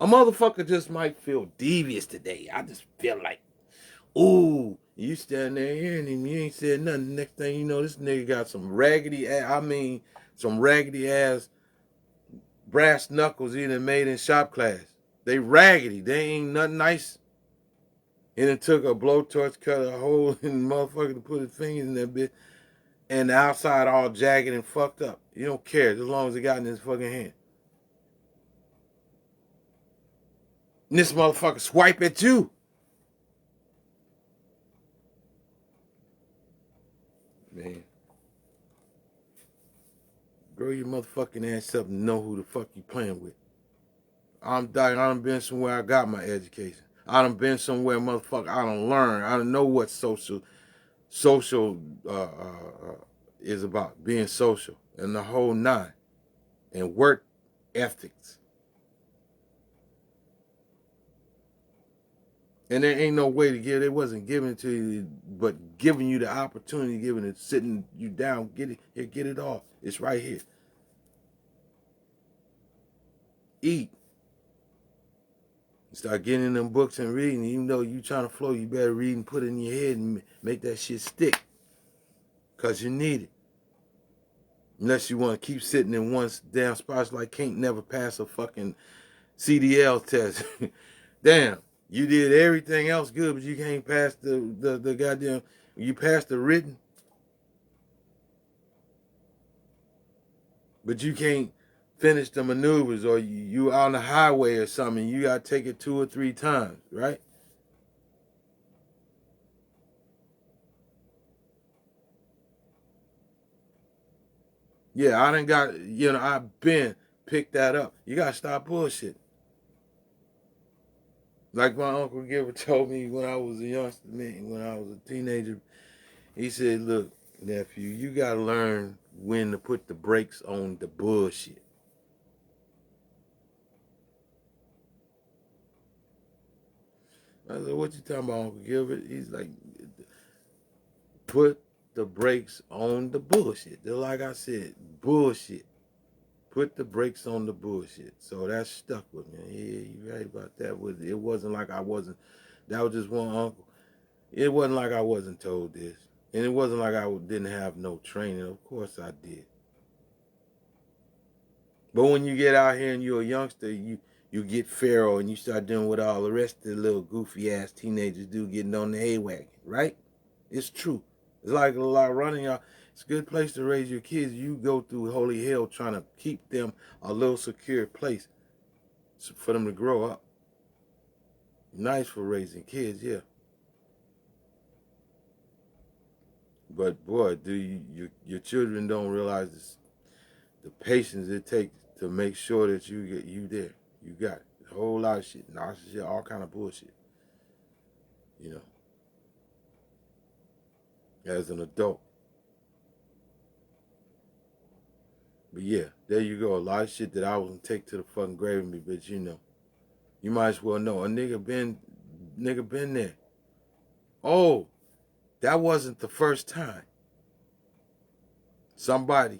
A motherfucker just might feel devious today. I just feel like, ooh, you stand there hearing him, you ain't said nothing. Next thing you know, this nigga got some raggedy ass, some raggedy ass brass knuckles he done made in shop class. They raggedy. They ain't nothing nice. And it took a blowtorch, cut a hole in the motherfucker to put his fingers in that bit. And the outside all jagged and fucked up. You don't care as long as it got in his fucking hand. And this motherfucker swipe at you. Man. Grow your motherfucking ass up and know who the fuck you playing with. I done been somewhere I got my education. I done been somewhere, motherfucker, I done learn. I done know what social is about. Being social and the whole nine. And work ethics. And there ain't no way to give it. It wasn't given to you, but giving you the opportunity, giving it, sitting you down, get it here, get it off. It's right here. Eat. Start getting in them books and reading. Even though you trying to flow, you better read and put it in your head and make that shit stick. because you need it. Unless you want to keep sitting in one damn spot. It's like can't never pass a fucking CDL test. Damn, you did everything else good, but you can't pass the goddamn, you passed the written, but you can't finish the maneuvers, or you on the highway or something, you got to take it 2 or 3 times, right? Yeah, I done got, I've been picked that up. You got to stop bullshit. Like my Uncle Gilbert told me when I was a youngster, man, when I was a teenager, he said, look, nephew, you got to learn when to put the brakes on the bullshit. I said, what you talking about, Uncle Gilbert? He's like, put the brakes on the bullshit. Just like I said, bullshit. Put the brakes on the bullshit. So that stuck with me. Yeah, you're right about that. It wasn't like I wasn't, that was just one uncle. It wasn't like I wasn't told this. And it wasn't like I didn't have no training. Of course I did. But when you get out here and you're a youngster, you get feral and you start doing what all the rest of the little goofy ass teenagers do, getting on the hay wagon, right? It's true. It's like a lot of running y'all. It's a good place to raise your kids. You go through holy hell trying to keep them a little secure place for them to grow up. Nice for raising kids, yeah. But boy, your children don't realize this, the patience it takes to make sure that you there. You got it. A whole lot of shit, shit, all kind of bullshit. You know, as an adult. But yeah, there you go. A lot of shit that I was gonna take to the fucking grave with me, but you might as well know a nigga been there. Oh, that wasn't the first time. Somebody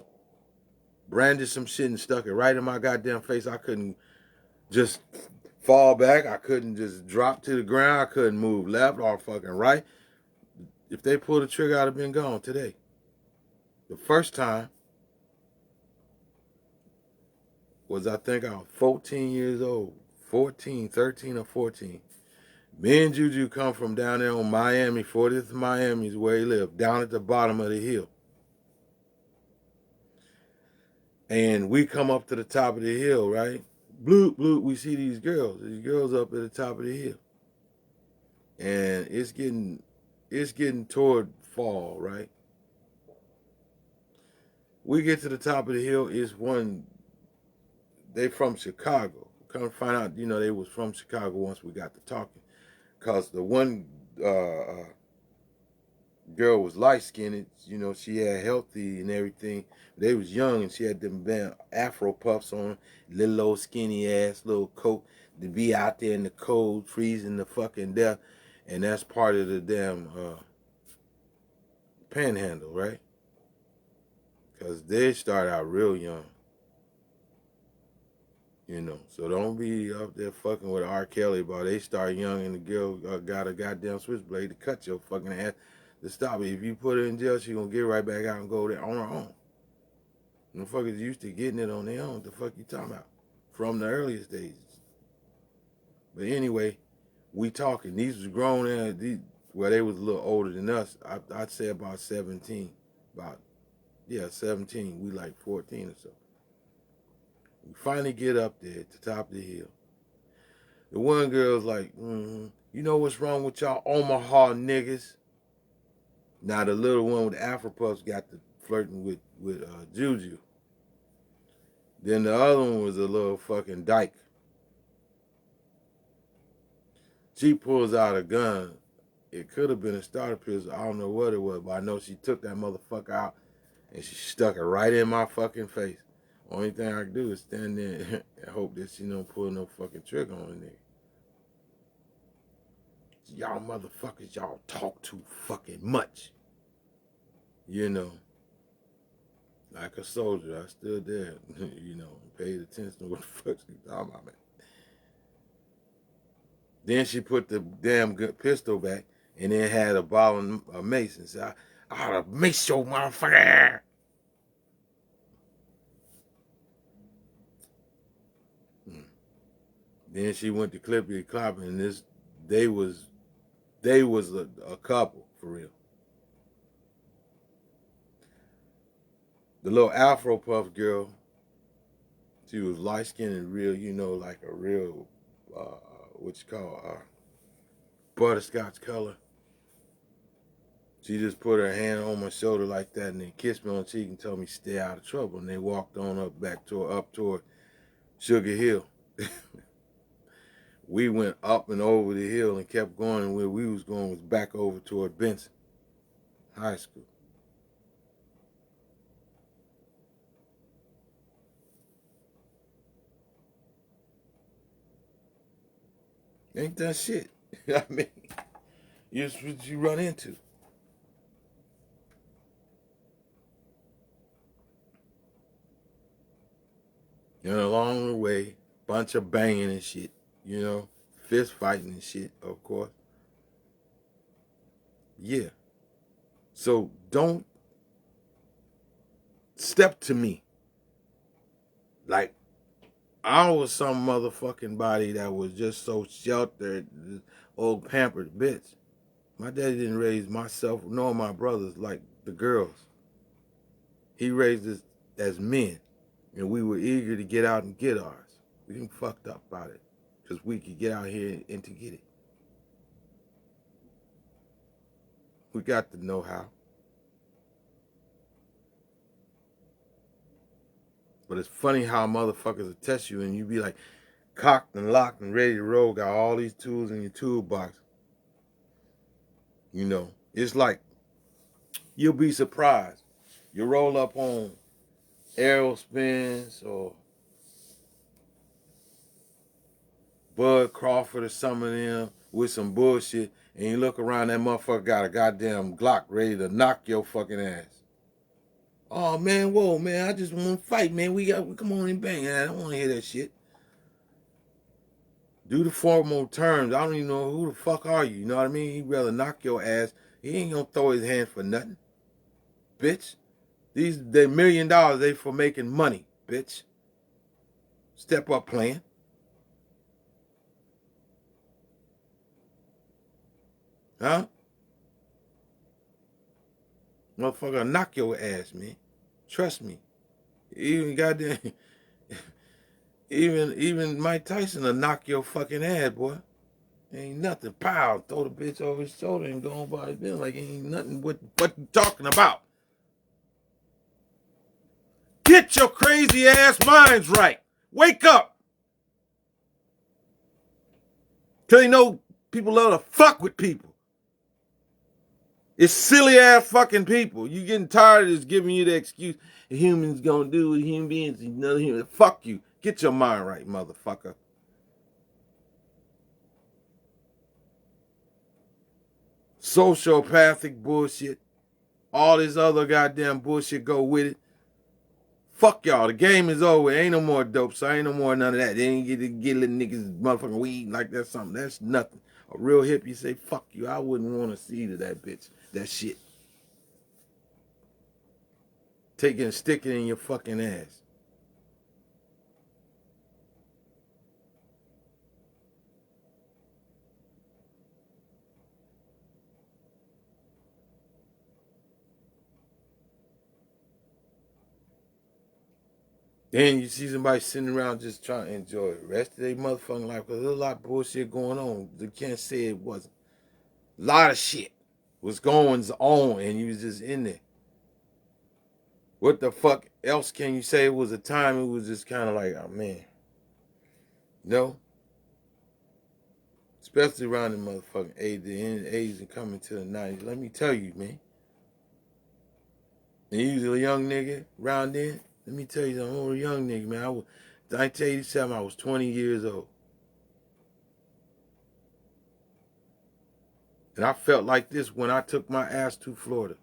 branded some shit and stuck it right in my goddamn face. I couldn't just fall back. I couldn't just drop to the ground. I couldn't move left or fucking right. If they pulled the trigger, I'd have been gone today. The first time was, I think I was 14 years old. 14, 13 or 14. Me and Juju come from down there on Miami, 40th Miami is where he lived, down at the bottom of the hill. And we come up to the top of the hill, right? Bloop, bloop, we see these girls up at the top of the hill. And it's getting toward fall, right? We get to the top of the hill, they from Chicago. Come to find out, they was from Chicago once we got to talking. Because the one girl was light-skinned, she had healthy and everything. They was young and she had them band afro puffs on, little old skinny ass little coat to be out there in the cold, freezing the fucking death. And that's part of the damn panhandle, right? Because they start out real young. So don't be up there fucking with R. Kelly about they start young and the girl got a goddamn switchblade to cut your fucking ass to stop it. If you put her in jail, she gonna get right back out and go there on her own. The fuckers used to getting it on their own. What the fuck you talking about? From the earliest days. But anyway, we talking. These was grown ass. They was a little older than us. I'd say about 17. 17. We like 14 or so. We finally get up there at the top of the hill. The one girl's like, you know what's wrong with y'all Omaha niggas? Now the little one with the Afro Puffs got to flirting with Juju. Then the other one was a little fucking dyke. She pulls out a gun. It could have been a starter pistol. I don't know what it was, but I know she took that motherfucker out and she stuck it right in my fucking face. Only thing I can do is stand there and hope that she don't pull no fucking trigger on the nigga. Y'all motherfuckers, y'all talk too fucking much. Like a soldier, I stood there, paid attention to what the fuck she talking about, man. Then she put the damn pistol back and then had a ball of mace. And so I ought to make your motherfucker. Then she went to Clippy and Cloppy, and they was a couple for real. The little Afro Puff girl, she was light skinned and real, like a real what you call butterscotch color. She just put her hand on my shoulder like that and then kissed me on the cheek and told me stay out of trouble. And they walked on up toward Sugar Hill. We went up and over the hill and kept going, and where we was going was back over toward Benson High School. Ain't that shit? I mean, it's what you run into. And along the way, bunch of banging and shit, fist fighting and shit, of course. Yeah. So don't step to me like I was some motherfucking body that was just so sheltered, old pampered bitch. My daddy didn't raise myself nor my brothers like the girls. He raised us as men, and we were eager to get out and get ours. We didn't fucked up about it because we could get out here and to get it. We got the know-how. But it's funny how motherfuckers will test you and you be like cocked and locked and ready to roll, got all these tools in your toolbox. It's like you'll be surprised. You roll up on Errol Spence or Bud Crawford or some of them with some bullshit, and you look around, that motherfucker got a goddamn Glock ready to knock your fucking ass. Oh man, whoa man, I just want to fight, man. We come on and bang. I don't want to hear that shit. Do the formal terms. I don't even know who the fuck are you. You know what I mean? He'd rather knock your ass. He ain't gonna throw his hand for nothing, bitch. They $1 million. They for making money, bitch. Step up, playing. Huh? Motherfucker, knock your ass, man. Trust me. Even goddamn, even Mike Tyson will knock your fucking ass, boy. Ain't nothing. Pow, throw the bitch over his shoulder and go on by his business like ain't nothing. What you talking about? Get your crazy ass minds right. Wake up. Cause you know people love to fuck with people. It's silly ass fucking people. You getting tired of just giving you the excuse a human's gonna do what human beings, another human. Fuck you. Get your mind right, motherfucker. Sociopathic bullshit. All this other goddamn bullshit go with it. Fuck y'all. The game is over. Ain't no more dope, so ain't no more none of that. They ain't get little niggas motherfucking weed like that's something. That's nothing. A real hippie say, fuck you. I wouldn't want to see to that bitch. That shit. Take it and stick it in your fucking ass. Then you see somebody sitting around just trying to enjoy the rest of their motherfucking life because there's a lot of bullshit going on. You can't say it wasn't. A lot of shit was going on and you was just in there. What the fuck else can you say? It was a time it was just kind of like, oh man. No. Especially around the motherfucking 80s and coming to the 90s. Let me tell you, man. And you was a young nigga around then. Let me tell you, I'm a young nigga, man. 1987, I was 20 years old. And I felt like this when I took my ass to Florida.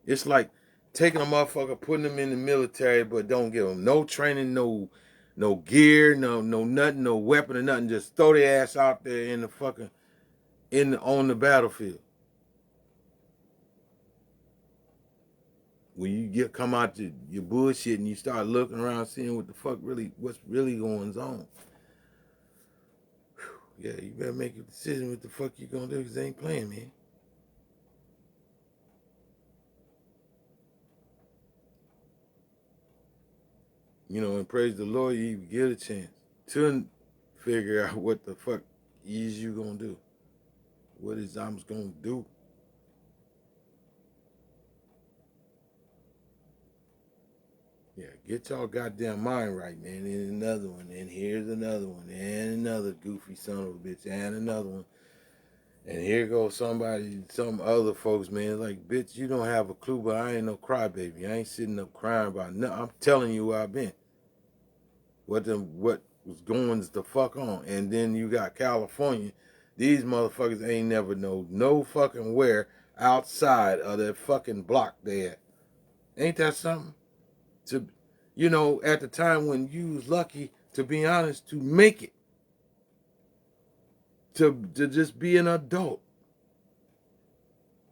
It's like taking a motherfucker, putting them in the military, but don't give them no training, no gear, no nothing, no weapon or nothing. Just throw their ass out there in the fucking on the battlefield. when you come out to your bullshit and you start looking around, seeing what the fuck what's really going on. Yeah, you better make a decision what the fuck you gonna do, because they ain't playing, man. You know, and praise the Lord, you even get a chance to figure out what the fuck is you gonna do. What is I'm gonna do? Yeah, get y'all goddamn mind right, man. And another one, and here's another one, and another goofy son of a bitch, and another one. And here goes somebody, some other folks, man. Like, bitch, you don't have a clue, but I ain't no crybaby. I ain't sitting up crying about nothing. I'm telling you where I've been. What was going the fuck on. And then you got California. These motherfuckers ain't never know no fucking where outside of that fucking block there. Ain't that something? To, you know, at the time when you was lucky, to be honest, to make it. To just be an adult.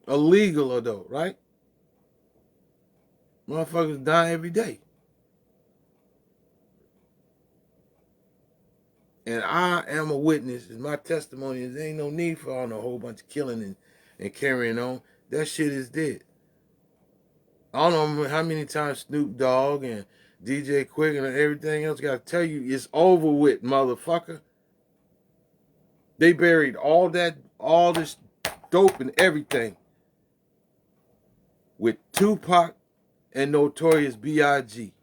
A legal adult, right? Motherfuckers die every day. And I am a witness, and my testimony is there ain't no need for all no whole bunch of killing and carrying on. That shit is dead. I don't know how many times Snoop Dogg and DJ Quick and everything else got to tell you it's over with, motherfucker. They buried all this dope and everything with Tupac and Notorious B.I.G.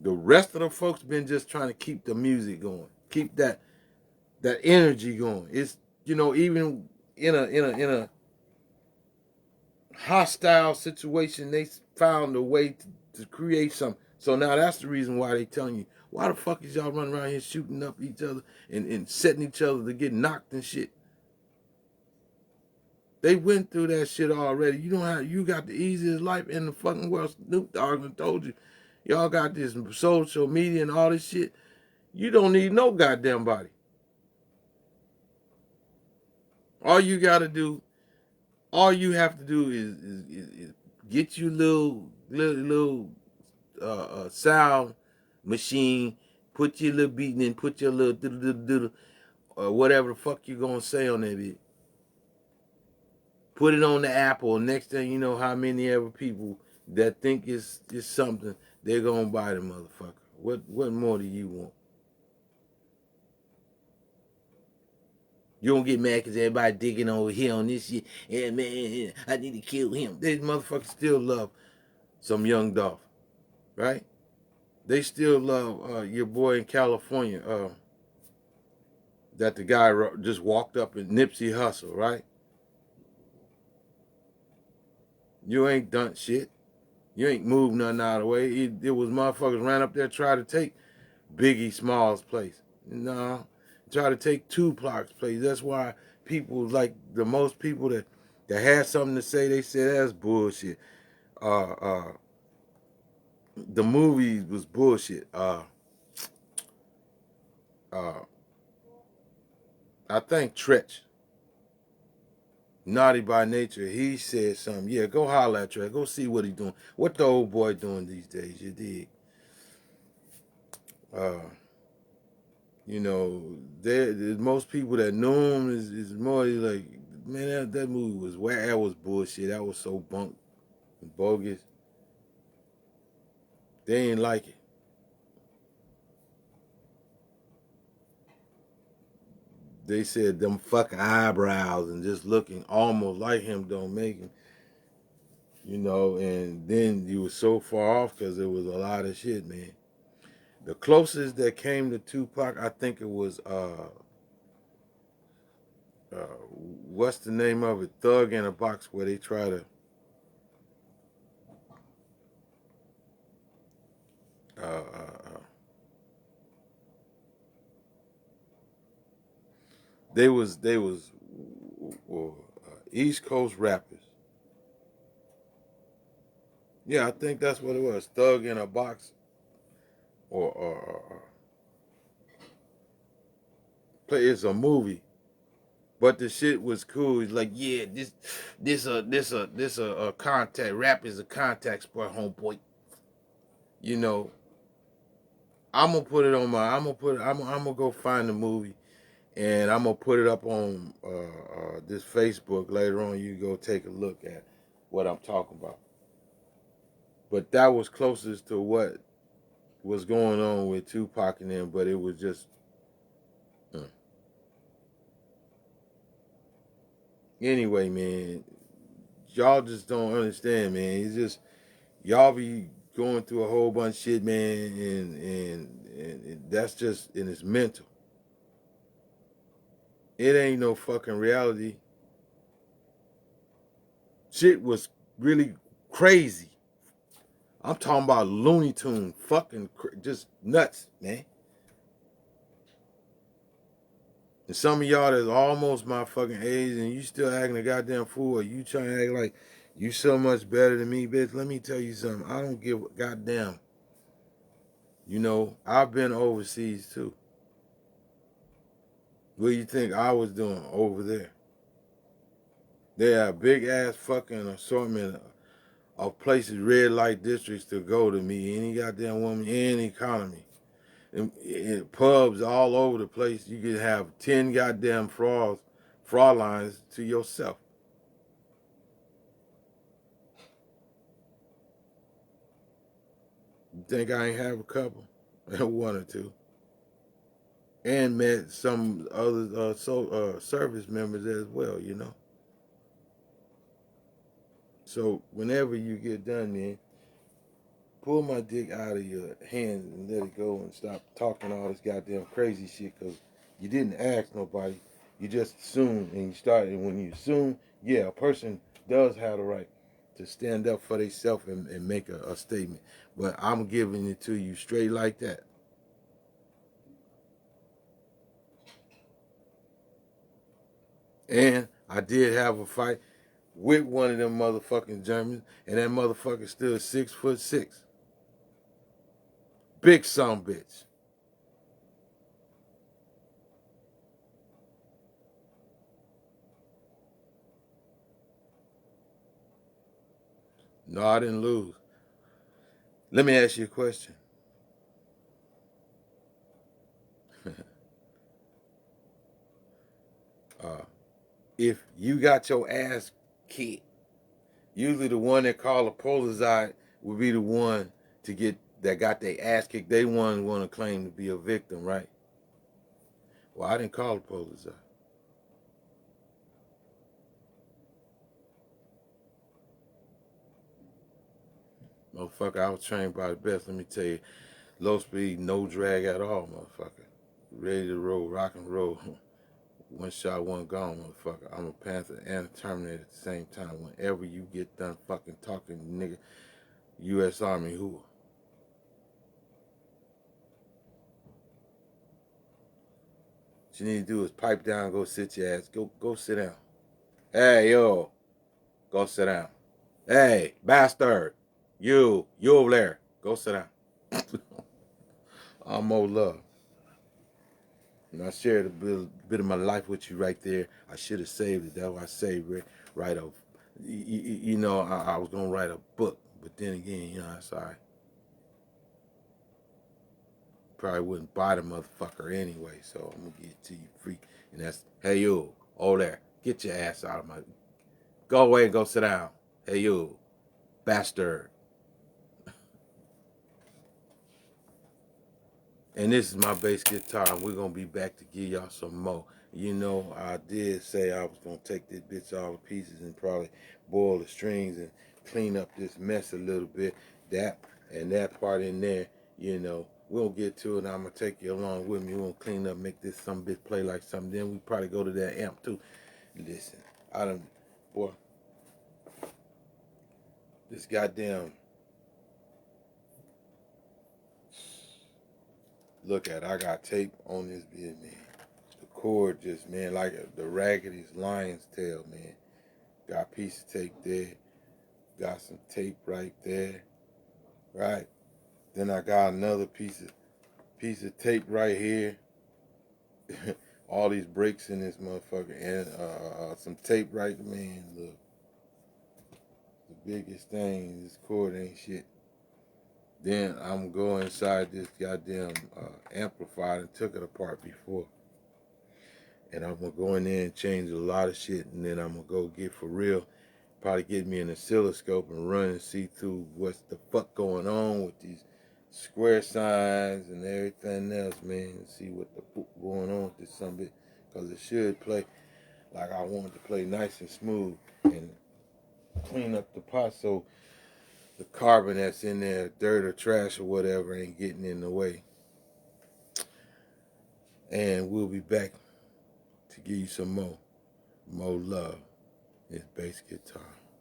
The rest of the folks been just trying to keep the music going, keep that energy going. It's, you know, even in a hostile situation, they found a way to create something. So now that's the reason why they telling you, why the fuck is y'all running around here shooting up each other and setting each other to get knocked and shit? They went through that shit already. You got the easiest life in the fucking world. Snoop Dogg told you, y'all got this social media and all this shit. You don't need no goddamn body. All you gotta do, all you have to do is get you little sound machine, put your little beat in, put your little diddle, whatever the fuck you gonna say on that bit. Put it on the Apple. Next thing you know, how many ever people that think it's something, they're gonna buy the motherfucker. What more do you want? You don't get mad because everybody digging over here on this shit. Yeah, man, I need to kill him. These motherfuckers still love some young Dolph, right? They still love your boy in California, that the guy just walked up in Nipsey Hussle, right? You ain't done shit. You ain't moved nothing out of the way. It was motherfuckers ran up there try to take Biggie Smalls' place. No, try to take Tupac's place. That's why people, like the most people that had something to say, they said that's bullshit. Uh, uh, the movie was bullshit. I think Tretch, Naughty by Nature, he said something. Yeah, go holler at Tretch. Go see what he doing. What the old boy doing these days, you dig? Uh, you know, most people that know him is more like, man, that movie was where that was bullshit. That was so bunk and bogus. They ain't like it. They said them fucking eyebrows and just looking almost like him don't make him. You know, and then you was so far off because there was a lot of shit, man. The closest that came to Tupac, I think it was what's the name of it? Thug in a Box, where they try to uh, uh, uh, they was East Coast rappers. Yeah, I think that's what it was. Thug in a Box, or play. It's a movie. But the shit was cool. He's like, yeah, this a contact. Rap is a contact sport, homeboy. You know, I'm gonna put it on my. I'm gonna go find the movie, and I'm gonna put it up on this Facebook later on. You go take a look at what I'm talking about. But that was closest to what was going on with Tupac and them. But it was just. Uh. Anyway, man, y'all just don't understand, man. It's just y'all be going through a whole bunch of shit, man, and that's just, and it's mental. It ain't no fucking reality. Shit was really crazy. I'm talking about Looney Tune, fucking just nuts, man. And some of y'all that's almost my fucking age and you still acting a goddamn fool, or you trying to act like you so much better than me, bitch. Let me tell you something. I don't give a goddamn. You know, I've been overseas too. What do you think I was doing over there? They have big ass fucking assortment of places, red light districts to go to meet any goddamn woman, any economy. And pubs all over the place. You could have 10 goddamn fraud lines to yourself. You think I ain't have a couple? One or two. And met some other service members as well, you know. So whenever you get done, man, pull my dick out of your hands and let it go and stop talking all this goddamn crazy shit, because you didn't ask nobody. You just assumed, and you started. And when you assume, yeah, a person does have the right to stand up for themselves and make a statement. But I'm giving it to you straight like that. And I did have a fight with one of them motherfucking Germans, and that motherfucker still 6'6". Big son bitch. No, I didn't lose. Let me ask you a question. uh, if you got your ass kicked, usually the one that called a polizei would be the one to get that got their ass kicked. They one want to claim to be a victim, right? Well, I didn't call a polizei. Motherfucker, I was trained by the best. Let me tell you, low speed, no drag at all, motherfucker. Ready to roll, rock and roll. One shot, one gone, motherfucker. I'm a Panther and a Terminator at the same time. Whenever you get done fucking talking, nigga, U.S. Army, who? What you need to do is pipe down, go sit your ass. Go sit down. Hey, yo, go sit down. Hey, bastard, you over there, go sit down. I'm more love. And I shared a bit of my life with you right there. I should have saved it. That's why I saved it. Right up. You know, I was gonna write a book, but then again, you know, that's all right. Probably wouldn't buy the motherfucker anyway, so I'm gonna get it to you free. And that's, hey you, over there, get your ass out of my, go away and go sit down. Hey you, bastard. And this is my bass guitar, and we're gonna be back to give y'all some more. You know, I did say I was gonna take this bitch all to pieces and probably boil the strings and clean up this mess a little bit. That and that part in there, you know, we'll get to it. I'm gonna take you along with me. We'll clean up, make this some bitch play like something. Then we probably go to that amp too. Listen, I done, boy, this goddamn. Look at, I got tape on this bit, man. The cord just, man, like the raggediest lion's tail, man. Got a piece of tape there. Got some tape right there. Right. Then I got another piece of tape right here. all these breaks in this motherfucker, and some tape right, man. Look, the biggest thing, this cord ain't shit. Then I'm going inside this goddamn amplifier and took it apart before. And I'm going to go in there and change a lot of shit. And then I'm going to go get for real, probably get me an oscilloscope and run and see through what's the fuck going on with these square signs and everything else, man. See what the fuck going on with this sumbit. Because it should play like I want it to play nice and smooth and clean up the pot so the carbon that's in there, dirt or trash or whatever, ain't getting in the way. And we'll be back to give you some more love. It's bass guitar.